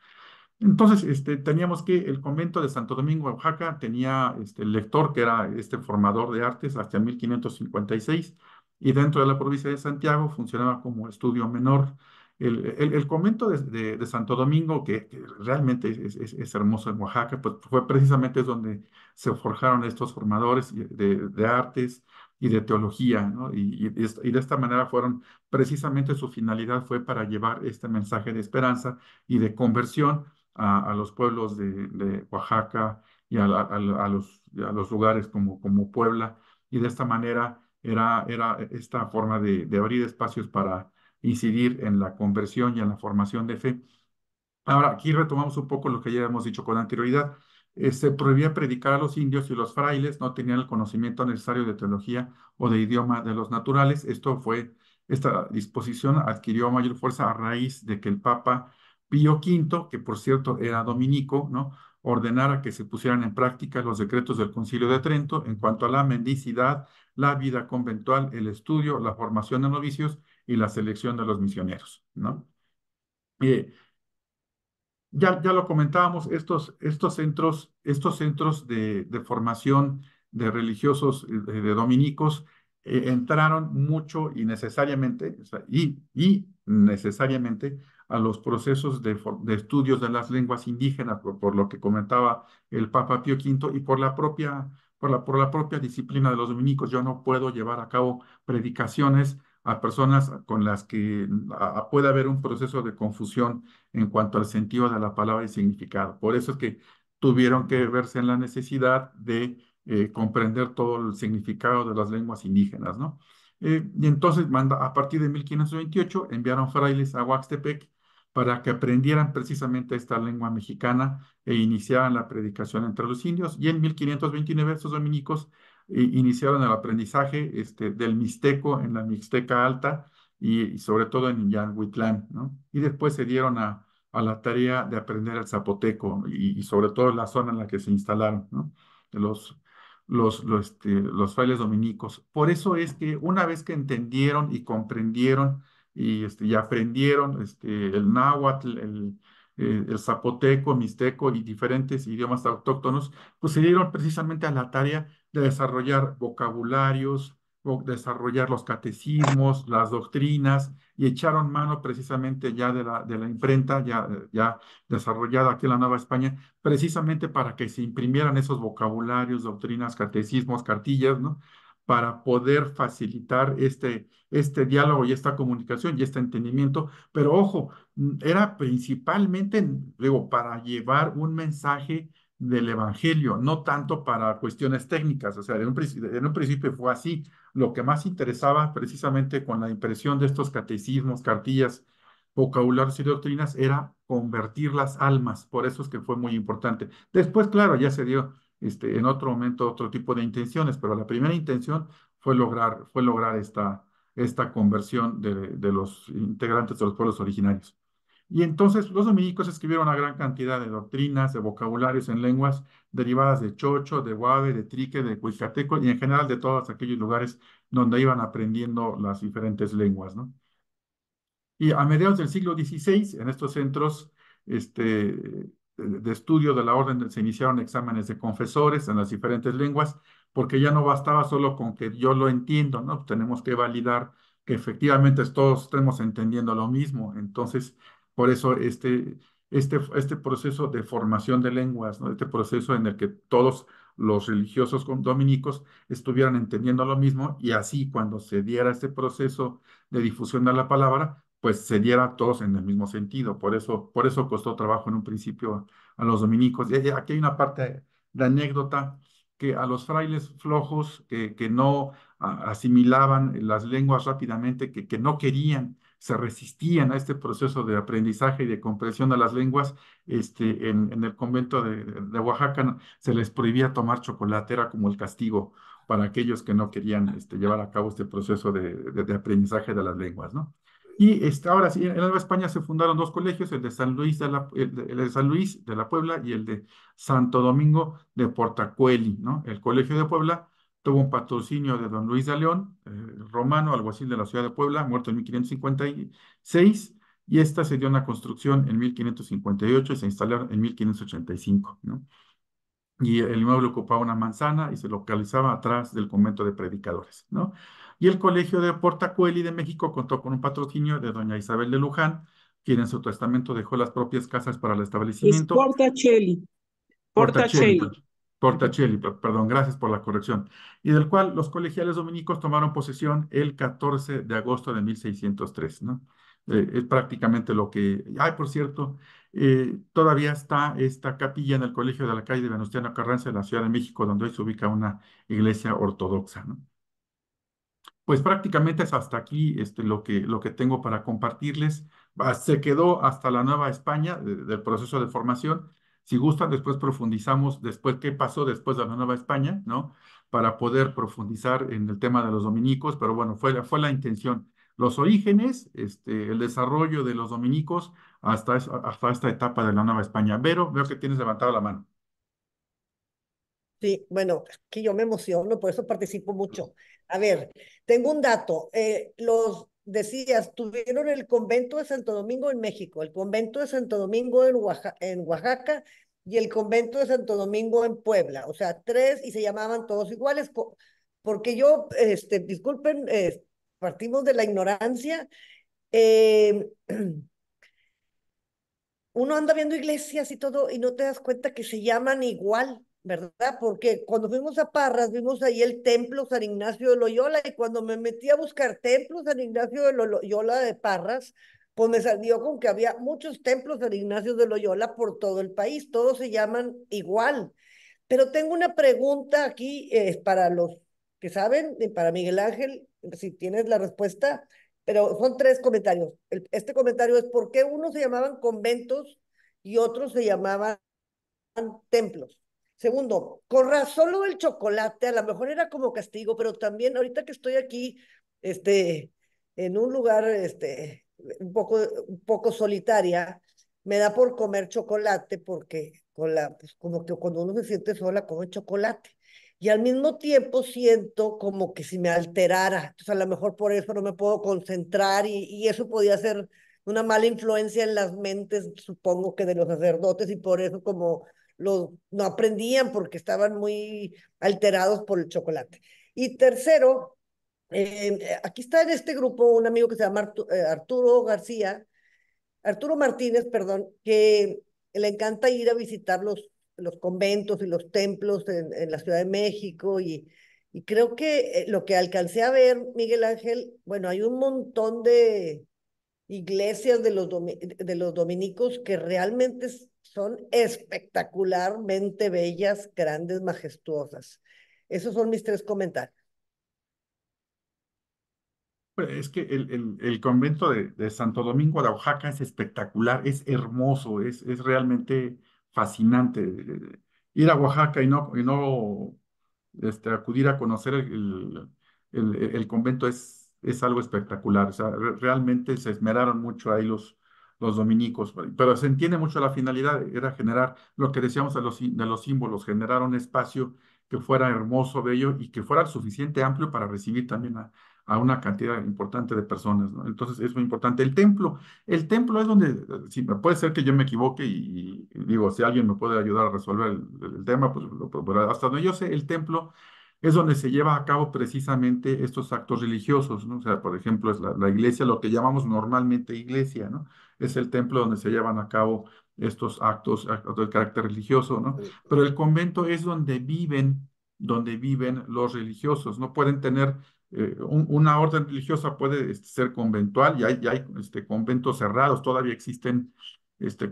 Entonces, teníamos que el convento de Santo Domingo, Oaxaca, tenía el lector que era este formador de artes hasta 1556, y dentro de la provincia de Santiago funcionaba como estudio menor. El convento de Santo Domingo, que realmente es hermoso en Oaxaca, pues fue precisamente donde se forjaron estos formadores de artes. y de teología, ¿no? Y de esta manera precisamente su finalidad fue para llevar este mensaje de esperanza y de conversión a los pueblos de Oaxaca y a los lugares como Puebla, y de esta manera era esta forma de abrir espacios para incidir en la conversión y en la formación de fe. Ahora, aquí retomamos un poco lo que ya hemos dicho con anterioridad. Se prohibía predicar a los indios y los frailes no tenían el conocimiento necesario de teología o de idioma de los naturales. Esta disposición adquirió mayor fuerza a raíz de que el Papa Pío V, que por cierto era dominico, ¿no?, ordenara que se pusieran en práctica los decretos del Concilio de Trento en cuanto a la mendicidad, la vida conventual, el estudio, la formación de novicios y la selección de los misioneros, ¿no? Eh, ya lo comentábamos, estos centros de formación de religiosos, de dominicos, entraron mucho y necesariamente, o sea, y necesariamente a los procesos de estudios de las lenguas indígenas, por lo que comentaba el Papa Pío V, y por la propia disciplina de los dominicos. Yo no puedo llevar a cabo predicaciones a personas con las que puede haber un proceso de confusión en cuanto al sentido de la palabra y significado. Por eso es que tuvieron que verse en la necesidad de comprender todo el significado de las lenguas indígenas, ¿no? Y entonces, a partir de 1528, enviaron frailes a Huaxtepec para que aprendieran precisamente esta lengua mexicana e iniciaran la predicación entre los indios. Y en 1529, estos dominicos iniciaron el aprendizaje del mixteco en la Mixteca Alta y sobre todo en Yanhuitlán, ¿no? Y después se dieron a la tarea de aprender el zapoteco y sobre todo en la zona en la que se instalaron, ¿no? Los, los frailes dominicos. Por eso es que una vez que entendieron y comprendieron y aprendieron el náhuatl, el zapoteco, mixteco y diferentes idiomas autóctonos, pues se dieron precisamente a la tarea de desarrollar vocabularios, desarrollar los catecismos, las doctrinas, y echaron mano precisamente ya de la imprenta, ya desarrollada aquí en la Nueva España, precisamente para que se imprimieran esos vocabularios, doctrinas, catecismos, cartillas, ¿no?, para poder facilitar este diálogo y esta comunicación y este entendimiento. Pero ojo, era principalmente, digo, para llevar un mensaje del Evangelio, no tanto para cuestiones técnicas. O sea, en un principio fue así. Lo que más interesaba precisamente con la impresión de estos catecismos, cartillas, vocabularios y doctrinas era convertir las almas. Por eso es que fue muy importante. Después, claro, ya se dio en otro momento otro tipo de intenciones, pero la primera intención fue lograr esta conversión de los integrantes de los pueblos originarios. Y entonces los dominicos escribieron una gran cantidad de doctrinas, de vocabularios en lenguas derivadas de chocho, de guave, de trique, de cuicateco y en general de todos aquellos lugares donde iban aprendiendo las diferentes lenguas, ¿no? Y a mediados del siglo XVI, en estos centros de estudio de la orden, se iniciaron exámenes de confesores en las diferentes lenguas, porque ya no bastaba solo con que yo lo entiendo, ¿no? Tenemos que validar que efectivamente todos estemos entendiendo lo mismo. Entonces, por eso este proceso de formación de lenguas, ¿no?, este proceso en el que todos los religiosos dominicos estuvieran entendiendo lo mismo, y así cuando se diera este proceso de difusión de la palabra, pues se diera a todos en el mismo sentido. Por eso costó trabajo en un principio a los dominicos. Y aquí hay una parte de anécdota, que a los frailes flojos que no asimilaban las lenguas rápidamente, que no querían, se resistían a este proceso de aprendizaje y de comprensión de las lenguas, en el convento de Oaxaca se les prohibía tomar chocolate, era como el castigo para aquellos que no querían llevar a cabo este proceso de aprendizaje de las lenguas, ¿no? Y ahora sí, en la Nueva España se fundaron dos colegios, el de San Luis el de San Luis de la Puebla y el de Santo Domingo de Portacueli, ¿no? El Colegio de Puebla tuvo un patrocinio de don Luis de León, romano, alguacil de la ciudad de Puebla, muerto en 1556, y esta se dio una construcción en 1558 y se instaló en 1585, ¿no? Y el inmueble ocupaba una manzana y se localizaba atrás del convento de predicadores, ¿no? Y el Colegio de Portacueli de México contó con un patrocinio de doña Isabel de Luján, quien en su testamento dejó las propias casas para el Es establecimiento. Portacelli. Portacelli, Portacelli. perdón. Portacelli, perdón, gracias por la corrección, y del cual los colegiales dominicos tomaron posesión el 14 de agosto de 1603, ¿no? Es prácticamente lo que... Ay, por cierto, todavía está esta capilla en el colegio de la calle de Venustiano Carranza en la Ciudad de México, donde hoy se ubica una iglesia ortodoxa, ¿no? Pues prácticamente es hasta aquí lo que tengo para compartirles. Se quedó hasta la Nueva España del proceso de formación. Si gustan, después profundizamos después qué pasó después de la Nueva España, ¿no? Para poder profundizar en el tema de los dominicos, pero bueno, fue la intención. Los orígenes, el desarrollo de los dominicos hasta esta etapa de la Nueva España. Vero, veo que tienes levantada la mano. Sí, bueno, que yo me emociono, por eso participo mucho. A ver, tengo un dato. Los decías, tuvieron el convento de Santo Domingo en México, el convento de Santo Domingo en Oaxaca y el convento de Santo Domingo en Puebla. O sea, tres y se llamaban todos iguales. Porque yo, disculpen, partimos de la ignorancia. eh, Uno anda viendo iglesias y todo y no te das cuenta que se llaman igual, ¿verdad? Porque cuando fuimos a Parras vimos ahí el templo San Ignacio de Loyola y cuando me metí a buscar templos San Ignacio de Loyola de Parras, pues me salió con que había muchos templos San Ignacio de Loyola por todo el país, todos se llaman igual. Pero tengo una pregunta aquí para los que saben, y para Miguel Ángel, si tienes la respuesta, pero son tres comentarios. Este comentario es por qué unos se llamaban conventos y otros se llamaban templos. Segundo, con razón lo del chocolate, a lo mejor era como castigo, pero también ahorita que estoy aquí, en un lugar, un poco solitaria, me da por comer chocolate porque pues como que cuando uno se siente sola come chocolate. Y al mismo tiempo siento como que si me alterara, entonces a lo mejor por eso no me puedo concentrar y eso podía ser una mala influencia en las mentes, supongo que de los sacerdotes y por eso como no aprendían porque estaban muy alterados por el chocolate. Y tercero, aquí está en este grupo un amigo que se llama Arturo García, Arturo Martínez, perdón, que le encanta ir a visitar los conventos y los templos en la Ciudad de México y creo que lo que alcancé a ver, Miguel Ángel, bueno, hay un montón de iglesias de los dominicos que realmente son espectacularmente bellas, grandes, majestuosas. Esos son mis tres comentarios. Pues, es que el convento de Santo Domingo de Oaxaca es espectacular, es hermoso, es realmente fascinante. Ir a Oaxaca y no acudir a conocer el convento es algo espectacular. O sea, realmente se esmeraron mucho ahí los dominicos, pero se entiende mucho la finalidad, era generar lo que decíamos de los símbolos, generar un espacio que fuera hermoso, bello y que fuera suficiente amplio para recibir también a una cantidad importante de personas, ¿no? Entonces es muy importante. El templo es donde, sí, puede ser que yo me equivoque y digo, si alguien me puede ayudar a resolver el tema, pues pero hasta donde yo sé, el templo es donde se lleva a cabo precisamente estos actos religiosos, ¿no? O sea, por ejemplo, es la iglesia, lo que llamamos normalmente iglesia, ¿no? Es el templo donde se llevan a cabo estos actos de carácter religioso, ¿no? Pero el convento es donde viven los religiosos, no pueden tener una orden religiosa puede ser conventual y hay conventos cerrados, todavía existen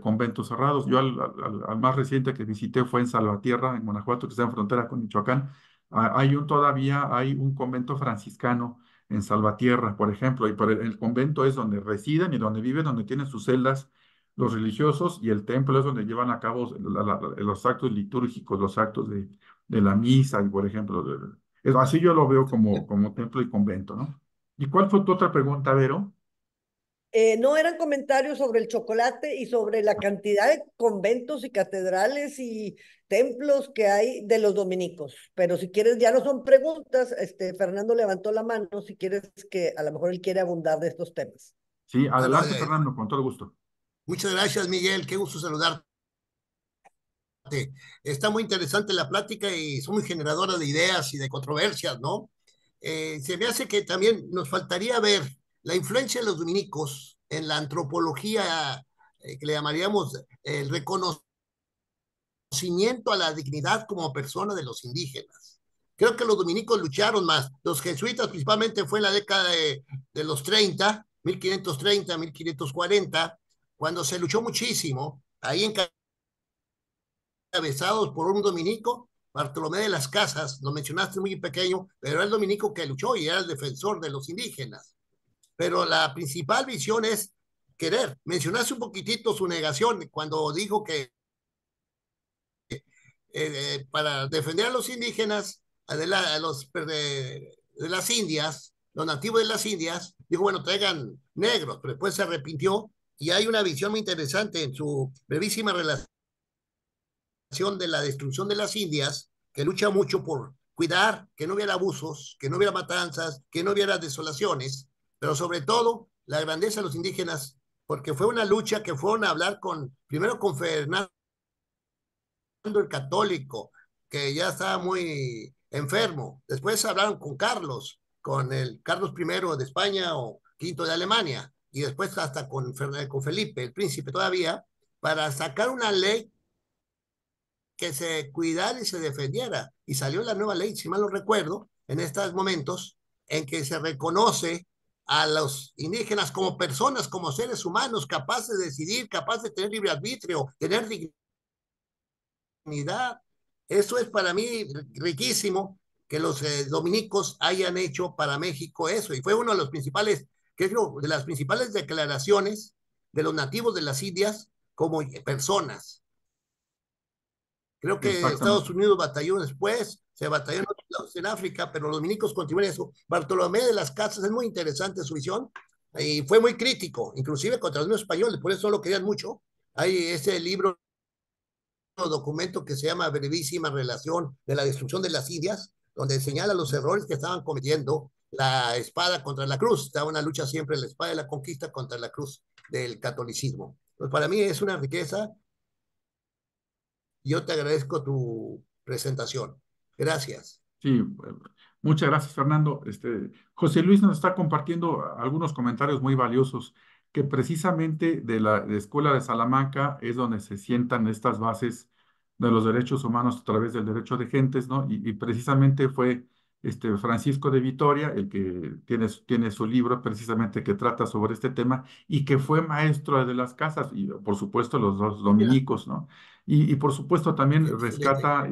conventos cerrados. Yo al más reciente que visité fue en Salvatierra, en Guanajuato, que está en frontera con Michoacán. Todavía hay un convento franciscano en Salvatierra, por ejemplo, y por el convento es donde residen y donde viven, donde tienen sus celdas los religiosos y el templo es donde llevan a cabo los actos litúrgicos, los actos de la misa y, por ejemplo, así yo lo veo como templo y convento, ¿no? ¿Y cuál fue tu otra pregunta, Vero? No eran comentarios sobre el chocolate y sobre la cantidad de conventos y catedrales y templos que hay de los dominicos. Pero si quieres, ya no son preguntas. Fernando levantó la mano, si quieres que a lo mejor él quiere abundar de estos temas. Sí, No, no, adelante, Fernando, con todo gusto. muchas gracias, Miguel. Qué gusto saludarte. Está muy interesante la plática y son muy generadora de ideas y de controversias, ¿no? Se me hace que también nos faltaría ver la influencia de los dominicos en la antropología, que le llamaríamos el reconocimiento reconocimiento a la dignidad como persona de los indígenas. Creo que los dominicos lucharon más. Los jesuitas principalmente fue en la década de los 30, 1530, 1540, cuando se luchó muchísimo, ahí encabezados por un dominico, Bartolomé de las Casas, lo mencionaste muy pequeño, pero era el dominico que luchó y era el defensor de los indígenas. Pero la principal visión es querer. Mencionaste un poquitito su negación cuando dijo que para defender a los indígenas, de las Indias, los nativos de las Indias, dijo, bueno, traigan negros, pero después se arrepintió y hay una visión muy interesante en su brevísima relación de la destrucción de las Indias, que lucha mucho por cuidar que no hubiera abusos, que no hubiera matanzas, que no hubiera desolaciones, pero sobre todo la grandeza de los indígenas, porque fue una lucha que fueron a hablar primero con Fernando el Católico, que ya estaba muy enfermo. Después hablaron con Carlos, con el Carlos I de España o V de Alemania, y después hasta con Felipe, el príncipe todavía, para sacar una ley que se cuidara y se defendiera. Y salió la nueva ley, si mal no recuerdo, en estos momentos, en que se reconoce a los indígenas como personas, como seres humanos, capaces de decidir, capaces de tener libre arbitrio, tener dignidad. Eso es para mí riquísimo que los dominicos hayan hecho para México eso. Y fue uno de los principales, creo, de las principales declaraciones de los nativos de las Indias como personas. Creo que Estados Unidos batalló después, se batalló en África, pero los dominicos continúan eso. Bartolomé de las Casas es muy interesante su visión y fue muy crítico, inclusive contra los españoles, por eso lo querían mucho. Hay ese libro, documento que se llama Brevísima Relación de la Destrucción de las Indias, donde señala los errores que estaban cometiendo la espada contra la cruz. Estaba una lucha siempre la espada de la conquista contra la cruz del catolicismo. Pues para mí es una riqueza. Yo te agradezco tu presentación. Gracias. Sí, muchas gracias, Fernando. José Luis nos está compartiendo algunos comentarios muy valiosos, que precisamente de Escuela de Salamanca es donde se sientan estas bases de los derechos humanos a través del derecho de gentes, ¿no? Y precisamente fue Francisco de Vitoria el que tiene su libro precisamente que trata sobre este tema y que fue maestro de las casas y por supuesto los dos dominicos, ¿no? Y por supuesto también rescata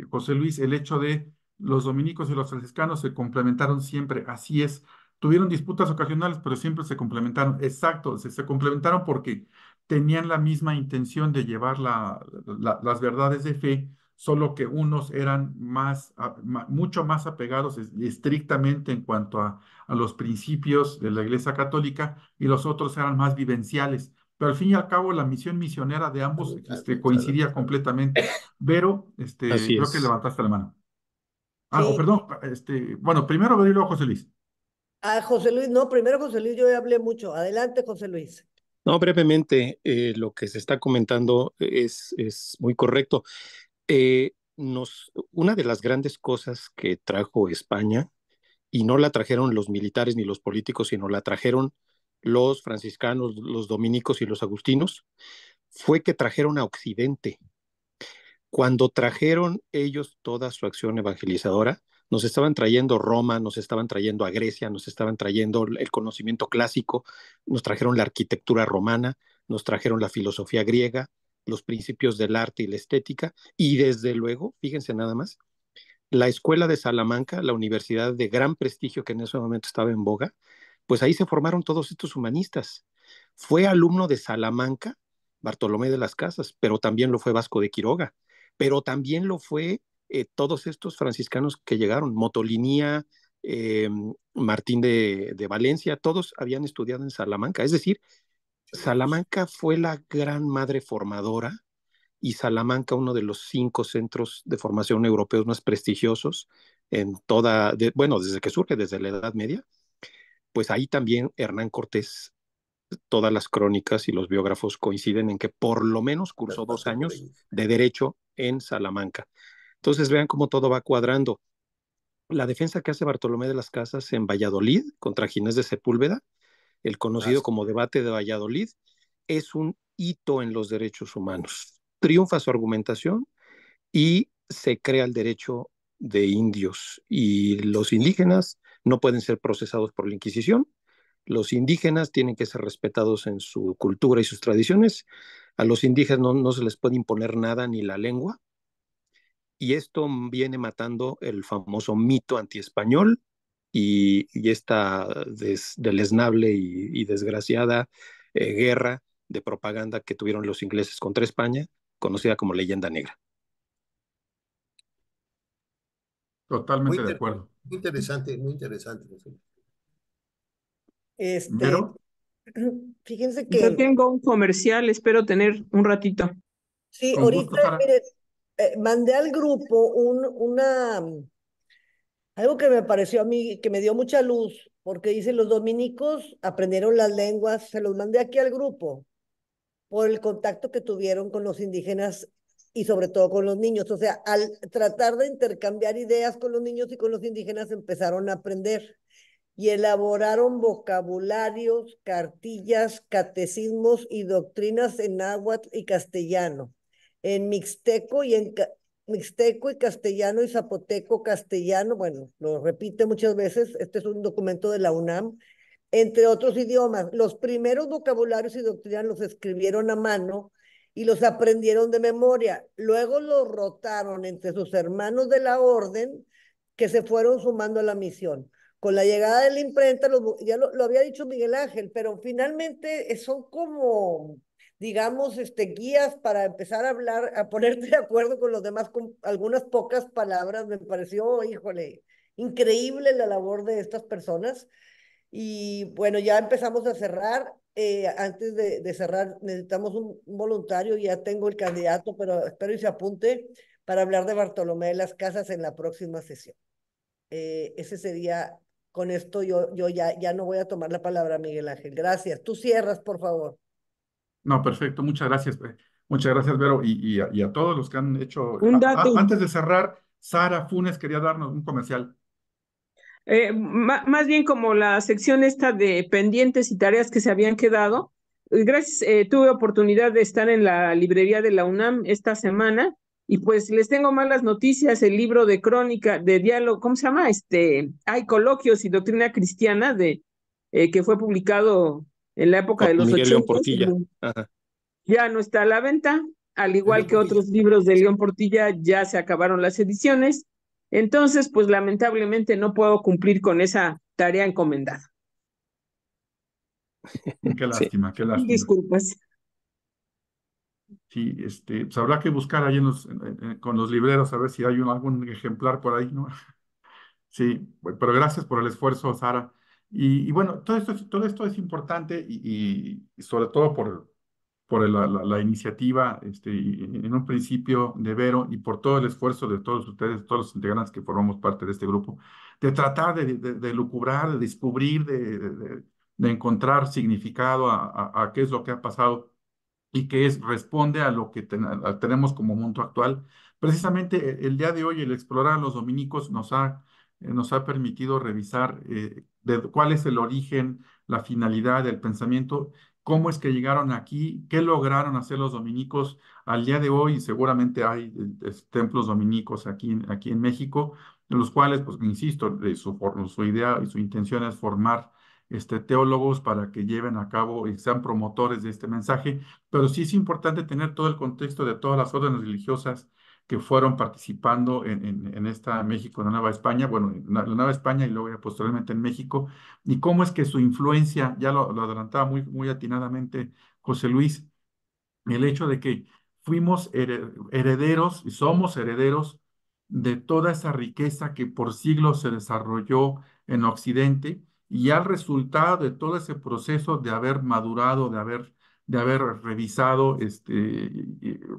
José Luis el hecho de los dominicos y los franciscanos se complementaron siempre, así es. Tuvieron disputas ocasionales, pero siempre se complementaron. Exacto, se complementaron porque tenían la misma intención de llevar las verdades de fe, solo que unos eran mucho más apegados estrictamente en cuanto a los principios de la Iglesia Católica y los otros eran más vivenciales. Pero al fin y al cabo la misión misionera de ambos coincidía completamente. Vero, Así creo que es. levantaste la mano. Sí. Perdón, bueno, primero Vero y luego José Luis. José Luis, no, primero José Luis, yo ya hablé mucho. Adelante, José Luis. No, brevemente, lo que se está comentando es muy correcto. Una de las grandes cosas que trajo España, y no la trajeron los militares ni los políticos, sino la trajeron los franciscanos, los dominicos y los agustinos, fue que trajeron a Occidente. Cuando trajeron ellos toda su acción evangelizadora, nos estaban trayendo Roma, nos estaban trayendo a Grecia, nos estaban trayendo el conocimiento clásico, nos trajeron la arquitectura romana, nos trajeron la filosofía griega, los principios del arte y la estética, y desde luego, fíjense nada más, la Escuela de Salamanca, la universidad de gran prestigio que en ese momento estaba en boga, pues ahí se formaron todos estos humanistas. Fue alumno de Salamanca, Bartolomé de las Casas, pero también lo fue Vasco de Quiroga, pero también lo fue todos estos franciscanos que llegaron, Motolinía, Martín de Valencia, todos habían estudiado en Salamanca. Es decir, Salamanca fue la gran madre formadora y Salamanca uno de los 5 centros de formación europeos más prestigiosos en bueno, desde que surge, desde la Edad Media, pues ahí también Hernán Cortés, todas las crónicas y los biógrafos coinciden en que por lo menos cursó 2 años de derecho en Salamanca. Entonces vean cómo todo va cuadrando. La defensa que hace Bartolomé de las Casas en Valladolid contra Ginés de Sepúlveda, el conocido como debate de Valladolid, es un hito en los derechos humanos. Triunfa su argumentación y se crea el derecho de indios. Y los indígenas no pueden ser procesados por la Inquisición. Los indígenas tienen que ser respetados en su cultura y sus tradiciones. A los indígenas no se les puede imponer nada, ni la lengua. Y esto viene matando el famoso mito antiespañol y esta deleznable y desgraciada guerra de propaganda que tuvieron los ingleses contra España, conocida como Leyenda Negra. Muy, Totalmente de acuerdo. muy interesante, muy interesante. Este, Pero, fíjense Yo que tengo un comercial, espero tener un ratito. sí, con ahorita, gusto, Sara. mire, mandé al grupo algo que me pareció a mí, que me dio mucha luz, porque dice, los dominicos aprendieron las lenguas, se los mandé aquí al grupo, por el contacto que tuvieron con los indígenas y sobre todo con los niños. O sea, al tratar de intercambiar ideas con los niños y con los indígenas, empezaron a aprender y elaboraron vocabularios, cartillas, catecismos y doctrinas en náhuatl y castellano, en mixteco y castellano y zapoteco castellano, bueno, lo repite muchas veces, este es un documento de la UNAM, entre otros idiomas. Los primeros vocabularios y doctrinas los escribieron a mano y los aprendieron de memoria. Luego los rotaron entre sus hermanos de la orden que se fueron sumando a la misión. Con la llegada de la imprenta, ya lo había dicho Miguel Ángel, pero finalmente son como, digamos, guías para empezar a hablar, a ponerte de acuerdo con los demás con algunas pocas palabras. Me pareció, híjole, increíble la labor de estas personas. Y bueno, ya empezamos a cerrar. Antes de cerrar, necesitamos un voluntario. Ya tengo el candidato, pero espero y se apunte para hablar de Bartolomé de las Casas en la próxima sesión. Ese sería, con esto yo ya no voy a tomar la palabra, Miguel Ángel. Gracias. Tú cierras, por favor. No, perfecto, muchas gracias. Muchas gracias, Vero, y a todos los que han hecho. Un dato. Antes de cerrar, Sara Funes quería darnos un comercial. Más bien como la sección esta de pendientes y tareas que se habían quedado. Gracias, tuve oportunidad de estar en la librería de la UNAM esta semana y pues les tengo malas noticias. El libro de crónica, de diálogo, ¿cómo se llama? Hay coloquios y doctrina cristiana que fue publicado en la época Con de los Miguel León 80. Portilla. Ajá. Ya no está a la venta, al igual que otros Portilla. libros de León Portilla, ya se acabaron las ediciones. Entonces, pues lamentablemente no puedo cumplir con esa tarea encomendada. Qué Sí. lástima, qué lástima. Disculpas. Sí, pues habrá que buscar ahí con los libreros a ver si hay algún ejemplar por ahí, ¿no? Sí, pero gracias por el esfuerzo, Sara. Y bueno, todo esto es importante y sobre todo por la iniciativa, en un principio de Vero y por todo el esfuerzo de todos ustedes, todos los integrantes que formamos parte de este grupo, de tratar de lucubrar, de descubrir, de encontrar significado a qué es lo que ha pasado y que responde a lo que tenemos como mundo actual. Precisamente el día de hoy, el explorar a los dominicos nos ha permitido revisar cuál es el origen, la finalidad del pensamiento, cómo es que llegaron aquí, qué lograron hacer los dominicos al día de hoy. Seguramente hay templos dominicos aquí en México, en los cuales, pues, insisto, su idea y su intención es formar teólogos para que lleven a cabo y sean promotores de este mensaje, pero sí es importante tener todo el contexto de todas las órdenes religiosas que fueron participando en esta México, en la Nueva España, bueno, en la Nueva España y luego ya posteriormente en México, y cómo es que su influencia, ya lo adelantaba muy atinadamente José Luis, el hecho de que fuimos herederos y somos herederos de toda esa riqueza que por siglos se desarrolló en Occidente y al resultado de todo ese proceso de haber madurado, de haber revisado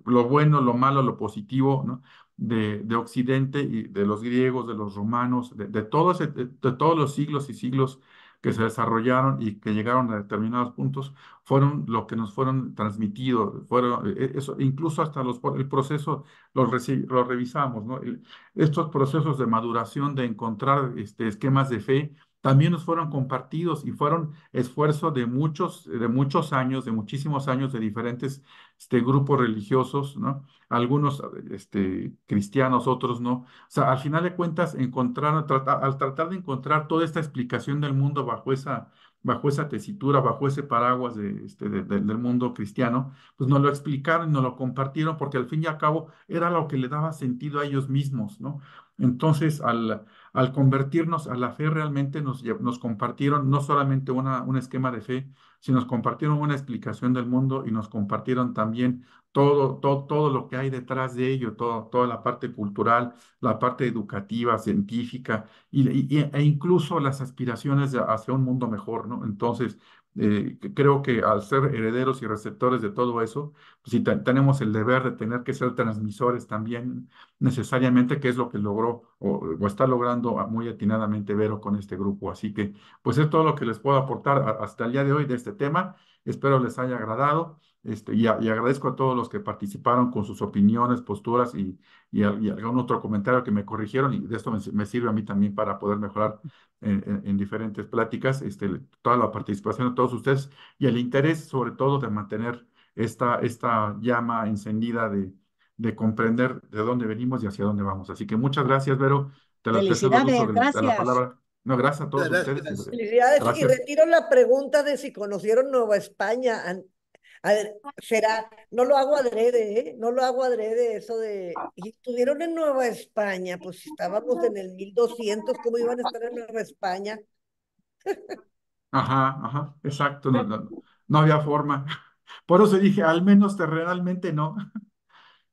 lo bueno, lo malo, lo positivo, ¿no? de Occidente y de los griegos, de los romanos, de todos los siglos y siglos que se desarrollaron y que llegaron a determinados puntos fueron lo que nos fueron transmitidos, eso, incluso hasta el proceso lo revisamos, ¿no? Estos procesos de maduración, de encontrar esquemas de fe, también nos fueron compartidos y fueron esfuerzo de muchos años, de muchísimos años de diferentes grupos religiosos, ¿no? Algunos cristianos, otros no. O sea, al final de cuentas, al tratar de encontrar toda esta explicación del mundo bajo esa tesitura, bajo ese paraguas del mundo cristiano, pues nos lo explicaron y nos lo compartieron porque al fin y al cabo era lo que le daba sentido a ellos mismos, ¿no? Entonces, al convertirnos a la fe, realmente nos compartieron no solamente un esquema de fe, sino nos compartieron una explicación del mundo y nos compartieron también todo lo que hay detrás de ello, toda la parte cultural, la parte educativa, científica e incluso las aspiraciones hacia un mundo mejor, ¿no? Entonces, creo que al ser herederos y receptores de todo eso, pues sí tenemos el deber de tener que ser transmisores también necesariamente, que es lo que logró o está logrando muy atinadamente Vero con este grupo. Así que, pues es todo lo que les puedo aportar hasta el día de hoy de este tema. Espero les haya agradado. Y agradezco a todos los que participaron con sus opiniones, posturas y algún otro comentario que me corrigieron, y de esto me sirve a mí también para poder mejorar en diferentes pláticas, toda la participación de todos ustedes y el interés sobre todo de mantener esta llama encendida de comprender de dónde venimos y hacia dónde vamos. Así que muchas gracias, Vero. Te cedo el uso Felicidades, de la gracias. palabra. No, gracias a todos Muchas ustedes. gracias. Felicidades. Y Gracias. retiro la pregunta de si conocieron Nueva España. A ver, será, no lo hago adrede, ¿eh? No lo hago adrede eso de, y estuvieron en Nueva España, pues si estábamos en el 1200, ¿cómo iban a estar en Nueva España? Ajá, ajá, exacto. No había forma. Por eso dije, al menos terrenalmente no,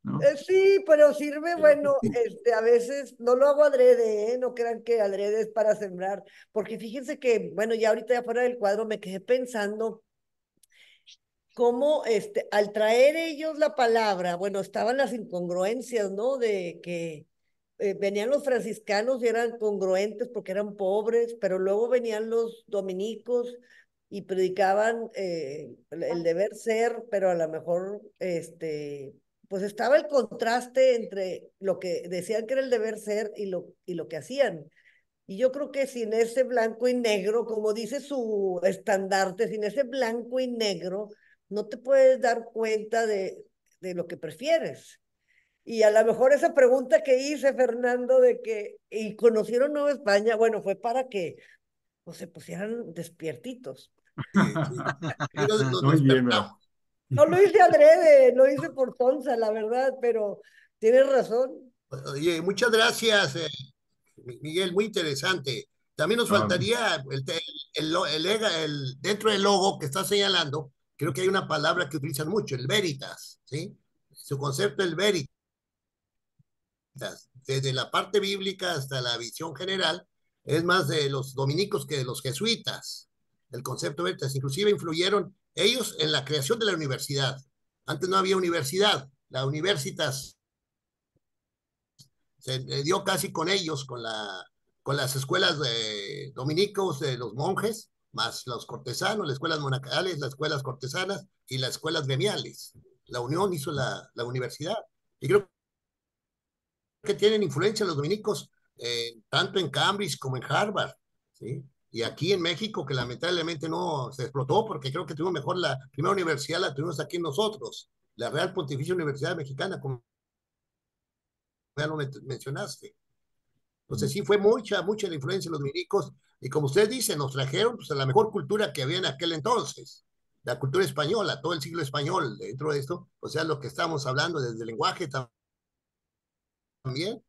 ¿no? Sí, pero sirve, Pero, bueno, a veces no lo hago adrede, ¿eh? No crean que adrede es para sembrar, porque fíjense que, bueno, ya ahorita ya fuera del cuadro me quedé pensando cómo al traer ellos la palabra, bueno, estaban las incongruencias, ¿no? De que venían los franciscanos y eran congruentes porque eran pobres, pero luego venían los dominicos y predicaban el deber ser, pero a lo mejor, pues estaba el contraste entre lo que decían que era el deber ser y lo que hacían. Y yo creo que sin ese blanco y negro, como dice su estandarte, sin ese blanco y negro, no te puedes dar cuenta de lo que prefieres. Y a lo mejor esa pregunta que hice, Fernando, de que, ¿y conocieron Nueva España? Bueno, fue para que pues, se pusieran despiertitos. sí, sí. Sí, nos Muy bien, Vero. despertamos. No lo hice adrede, lo hice por tonza, la verdad, pero tienes razón. Oye, muchas gracias, Miguel, muy interesante. También nos No, faltaría dentro del logo que está señalando, creo que hay una palabra que utilizan mucho, el veritas, ¿sí? Su concepto, el veritas, desde la parte bíblica hasta la visión general, es más de los dominicos que de los jesuitas. El concepto veritas, inclusive influyeron ellos en la creación de la universidad. Antes no había universidad, la universitas se dio casi con ellos, con las escuelas de dominicos de los monjes, más los cortesanos, las escuelas monacales, las escuelas cortesanas y las escuelas gremiales. La unión hizo la universidad. Y creo que tienen influencia los dominicos, tanto en Cambridge como en Harvard, ¿sí? Y aquí en México, que lamentablemente no se explotó, porque creo que tuvimos mejor la primera universidad, la tuvimos aquí nosotros, la Real Pontificia Universidad Mexicana, como ya lo mencionaste. Entonces sí fue mucha la influencia de los milicos y como usted dice, nos trajeron pues, la mejor cultura que había en aquel entonces, la cultura española, todo el siglo español dentro de esto, o sea, lo que estamos hablando desde el lenguaje también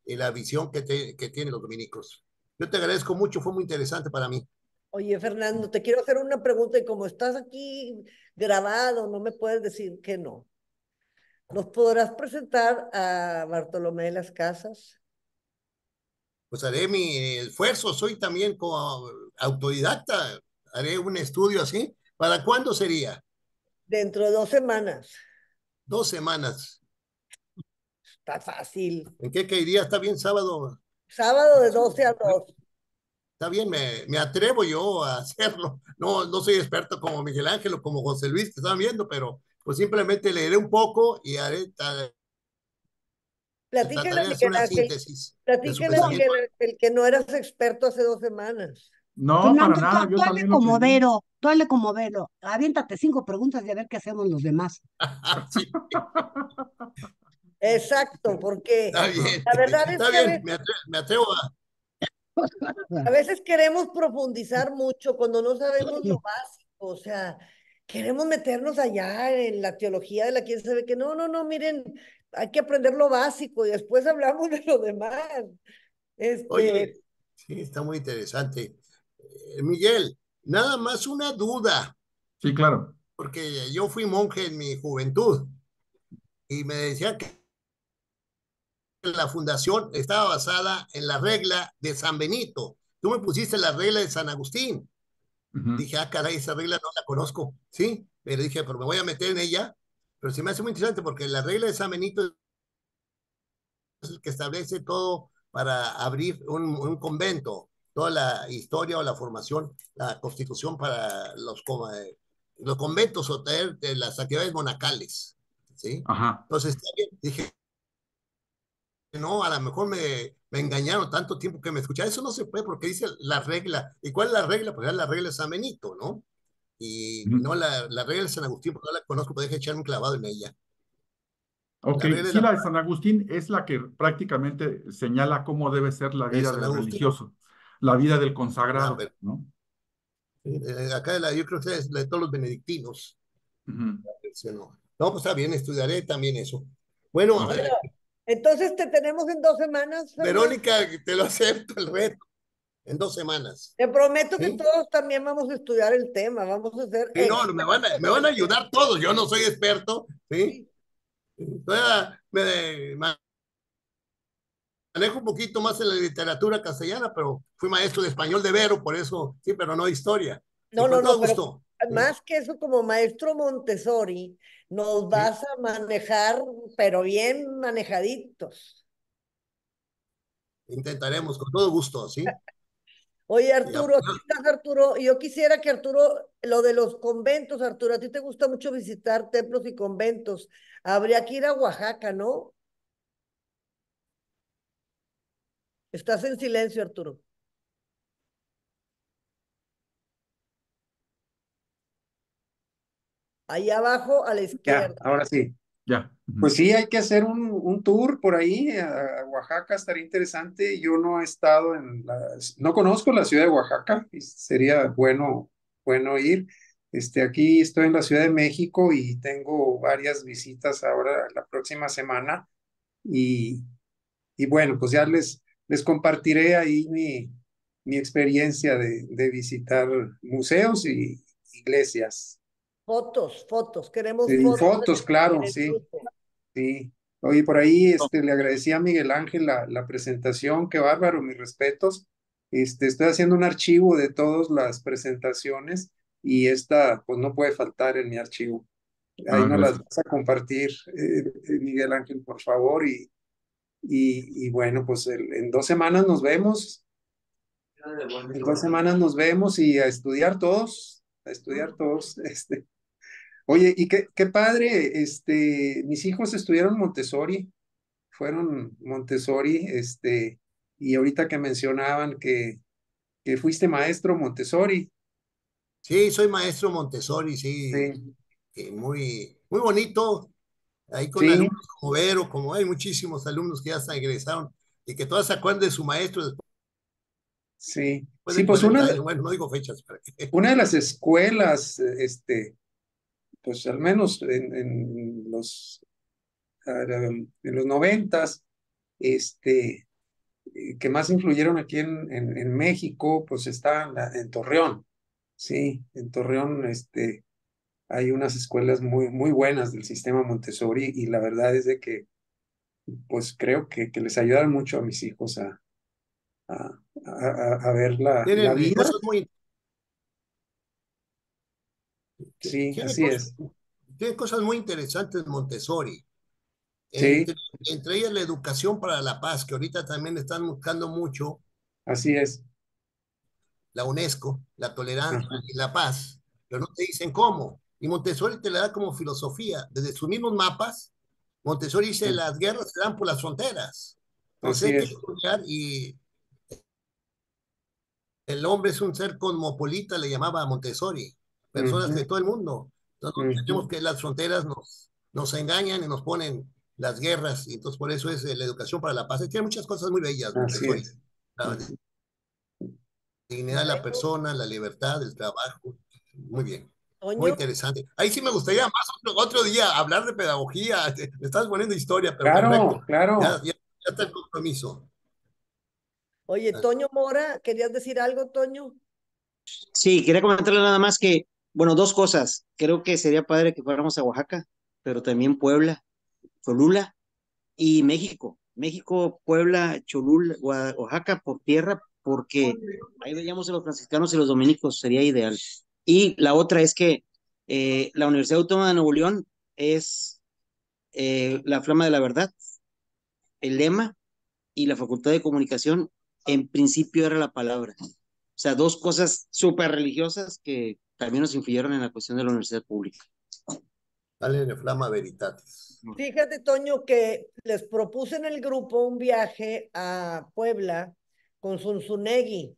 y la visión que tienen los dominicos. Yo te agradezco mucho, fue muy interesante para mí. Oye, Fernando, te quiero hacer una pregunta y como estás aquí grabado, no me puedes decir que no. ¿Nos podrás presentar a Bartolomé de las Casas? Pues haré mi esfuerzo, soy también como autodidacta, haré un estudio así. ¿Para cuándo sería? Dentro de 2 semanas. 2 semanas. Está fácil. ¿En qué caería? ¿Está bien sábado? Sábado de 12 a 2. Está bien, me atrevo yo a hacerlo. No, no soy experto como Miguel Ángel o como José Luis que están viendo, pero pues simplemente leeré un poco y haré La Platícale, tarea es Miguel una Ángel, síntesis de su platícale, pensamiento. Miguel Ángel, que no eras experto hace 2 semanas. No, para Fernando, nada, yo tú hazle también lo como aprendí. Vero, tú hazle como Vero. Aviéntate 5 preguntas y a ver qué hacemos los demás. Sí, Exacto, porque está bien, la verdad es está que bien, me atrevo a... a veces queremos profundizar mucho cuando no sabemos lo básico, o sea, queremos meternos allá en la teología de la quién sabe que no, no, no, miren, hay que aprender lo básico y después hablamos de lo demás. Este, Oye, sí, está muy interesante. Miguel, nada más una duda, Sí, claro. porque yo fui monje en mi juventud y me decían que la fundación estaba basada en la regla de San Benito. Tú me pusiste la regla de San Agustín. Ujú. Dije, ah, caray, esa regla no la conozco, ¿sí? Pero dije, pero me voy a meter en ella. Pero se me hace muy interesante porque la regla de San Benito es el que establece todo para abrir un convento, toda la historia o la formación, la constitución para los conventos o tener las actividades monacales, ¿sí? Ajá. Entonces, dije, no, a lo mejor me engañaron tanto tiempo que me escucharon. Eso no se puede porque dice la regla. ¿Y cuál es la regla? Pues es la regla de San Benito, ¿no? Y Ujú. no la regla de San Agustín, porque no la conozco, pero deje echarme un clavado en ella. Ok, La regla sí, la de San Agustín es la que prácticamente señala cómo debe ser la de vida San del Agustín. religioso, la vida del Ah, consagrado, pero, ¿no? acá yo creo que es la de todos los benedictinos. Ujú. No, no, pues está bien, estudiaré también eso. Bueno, Ok. bueno, entonces te tenemos en 2 semanas, Fernando. Verónica, te lo acepto el reto, en 2 semanas. Te prometo que ¿Sí? todos también vamos a estudiar el tema, vamos a ser Sí, no, me expertos en van a el tema. ayudar todos. Yo no soy experto, ¿sí? Sí. Manejo un poquito más en la literatura castellana, pero fui maestro de español de Vero, por eso, sí, pero no de historia. Sí, No, no, con no, todo pero gusto. ¿Sí? más que eso, como maestro Montessori, nos ¿Sí? vas a manejar, pero bien manejaditos. Intentaremos, con todo gusto, ¿sí? Oye, Y Arturo, aquí estás, Arturo. Yo quisiera que Arturo, lo de los conventos, Arturo, a ti te gusta mucho visitar templos y conventos. Habría que ir a Oaxaca, ¿no? Estás en silencio, Arturo. Ahí abajo a la Ya, izquierda. ahora sí. Ya. Ujú. Pues sí, hay que hacer un tour por ahí a Oaxaca, estaría interesante. Yo no he estado no conozco la ciudad de Oaxaca, y sería bueno ir. Aquí estoy en la Ciudad de México y tengo varias visitas ahora la próxima semana y, y bueno, pues ya les compartiré ahí mi experiencia de visitar museos y iglesias. Fotos, fotos. Queremos Y fotos fotos, en claro, el sí. grupo. Sí, oye, por ahí le agradecí a Miguel Ángel la presentación, qué bárbaro, mis respetos. Estoy haciendo un archivo de todas las presentaciones y esta pues no puede faltar en mi archivo. Ahí Ah, nos las gracias. vas a compartir, Miguel Ángel, por favor. Y bueno, pues en 2 semanas nos vemos. En 2 semanas nos vemos y a estudiar todos, a estudiar todos. Oye, y qué padre, mis hijos estudiaron Montessori, fueron Montessori, y ahorita que mencionaban que fuiste maestro Montessori, Sí, soy maestro Montessori, sí, sí, muy bonito, ahí con sí, alumnos como Vero, como hay muchísimos alumnos que ya se egresaron y que todas se acuerdan de su maestro sí, después sí, de pues 40 años. Bueno, no digo fechas, para que... una de las escuelas, pues al menos en los 90, que más influyeron aquí en México, pues está en Torreón, sí, en Torreón, hay unas escuelas muy buenas del sistema Montessori y la verdad es de que, pues creo que les ayudaron mucho a mis hijos a ver la Tienen vida. Sí, tiene así cosas, es. tiene cosas muy interesantes Montessori. Sí, Entre ellas la educación para la paz, que ahorita también están buscando mucho así es. la UNESCO, la tolerancia Ajá. y la paz, pero no te dicen cómo. Y Montessori te la da como filosofía, desde sus mismos mapas, Montessori dice, Sí. las guerras se dan por las fronteras. Entonces Así hay que es. estudiar y el hombre es un ser cosmopolita, le llamaba a Montessori, personas de Ujú, todo el mundo. Entonces no ujú. tenemos que las fronteras nos engañan y nos ponen las guerras, y entonces por eso es la educación para la paz. Y tiene muchas cosas muy bellas, Así Montessori. es. La Ujú. dignidad de la Bueno, persona, la libertad, el trabajo. Muy bien, muy Toño, interesante. Ahí sí me gustaría más otro día hablar de pedagogía. Me estás poniendo historia, pero Claro, perfecto. claro. Ya está el compromiso. oye, Toño Mora, ¿querías decir algo, Toño? Sí, quería comentarle nada más que, bueno, dos cosas. Creo que sería padre que fuéramos a Oaxaca, pero también Puebla, Cholula y México. México, Puebla, Cholula, Oaxaca por tierra, porque ahí veíamos a los franciscanos y los dominicos, sería ideal. Y la otra es que la Universidad Autónoma de Nuevo León es la flama de la verdad, el lema, y la Facultad de Comunicación, en principio era la palabra. O sea, dos cosas súper religiosas que también nos influyeron en la cuestión de la universidad pública. Dale de Flama Veritatis. Fíjate, Toño, que les propuse en el grupo un viaje a Puebla con Zunzunegui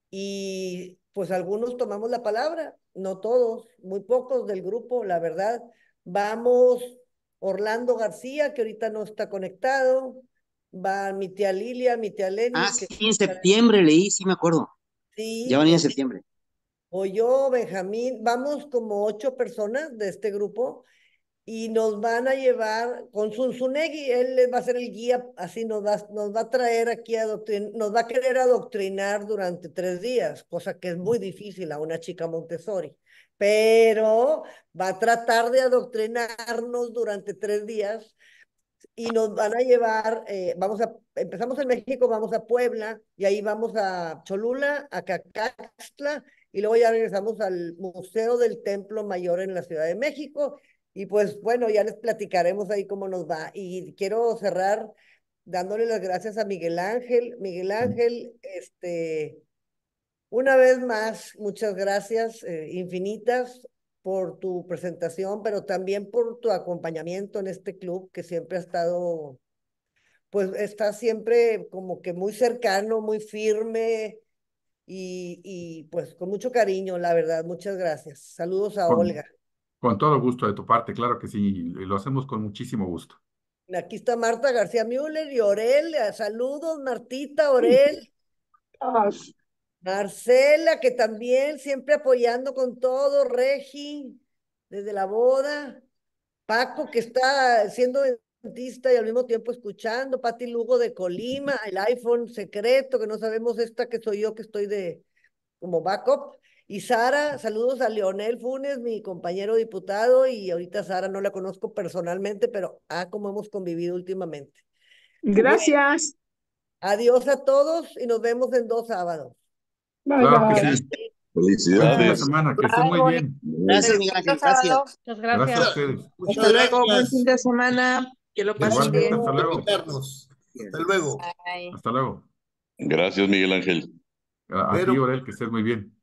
y pues algunos tomamos la palabra, no todos, muy pocos del grupo, la verdad. Vamos Orlando García, que ahorita no está conectado, va mi tía Lilia, mi tía Ah, Lenis, que sí, en septiembre leí, sí me acuerdo. Ya sí, van a ir en septiembre. o yo, Benjamín, vamos como 8 personas de este grupo y nos van a llevar con Zunzunegui, él va a ser el guía, así nos va a traer aquí a nos va a querer adoctrinar durante 3 días, cosa que es muy difícil a una chica Montessori, pero va a tratar de adoctrinarnos durante 3 días y nos van a llevar, empezamos en México, vamos a Puebla y ahí vamos a Cholula, a Cacaxtla y luego ya regresamos al Museo del Templo Mayor en la Ciudad de México y pues bueno, ya les platicaremos ahí cómo nos va. Y quiero cerrar dándole las gracias a Miguel Ángel. Miguel Ángel, una vez más, muchas gracias infinitas por tu presentación, pero también por tu acompañamiento en este club que siempre ha estado, pues está siempre como que muy cercano, muy firme y pues con mucho cariño, la verdad. Muchas gracias. Saludos a Con, Olga. con todo gusto de tu parte, claro que sí, y lo hacemos con muchísimo gusto. Aquí está Marta García Müller y Orel. Saludos, Martita, Orel. Marcela, que también siempre apoyando con todo, Regi, desde la boda. Paco, que está siendo dentista y al mismo tiempo escuchando. Pati Lugo de Colima, el iPhone secreto, que no sabemos esta que soy yo, que estoy de como backup. Y Sara, saludos a Leonel Funes, mi compañero diputado, y ahorita Sara no la conozco personalmente, pero como hemos convivido últimamente. Bueno, Gracias. adiós a todos y nos vemos en 2 sábados. Bye Claro que bye. sí. Buen fin de Felicidades. semana, que estén Bye, muy Bonnie. bien. Gracias, Feliz Miguel Ángel, sábado. gracias. Muchas Gracias a gracias. ustedes. Muchas Hasta luego. Buen fin gracias. de semana. Que lo pasen Igualmente, bien. hasta Por luego. invitarnos. Hasta luego. Bye. Hasta luego. Gracias, Miguel Ángel. A ti, Pero Orel, que estés muy bien.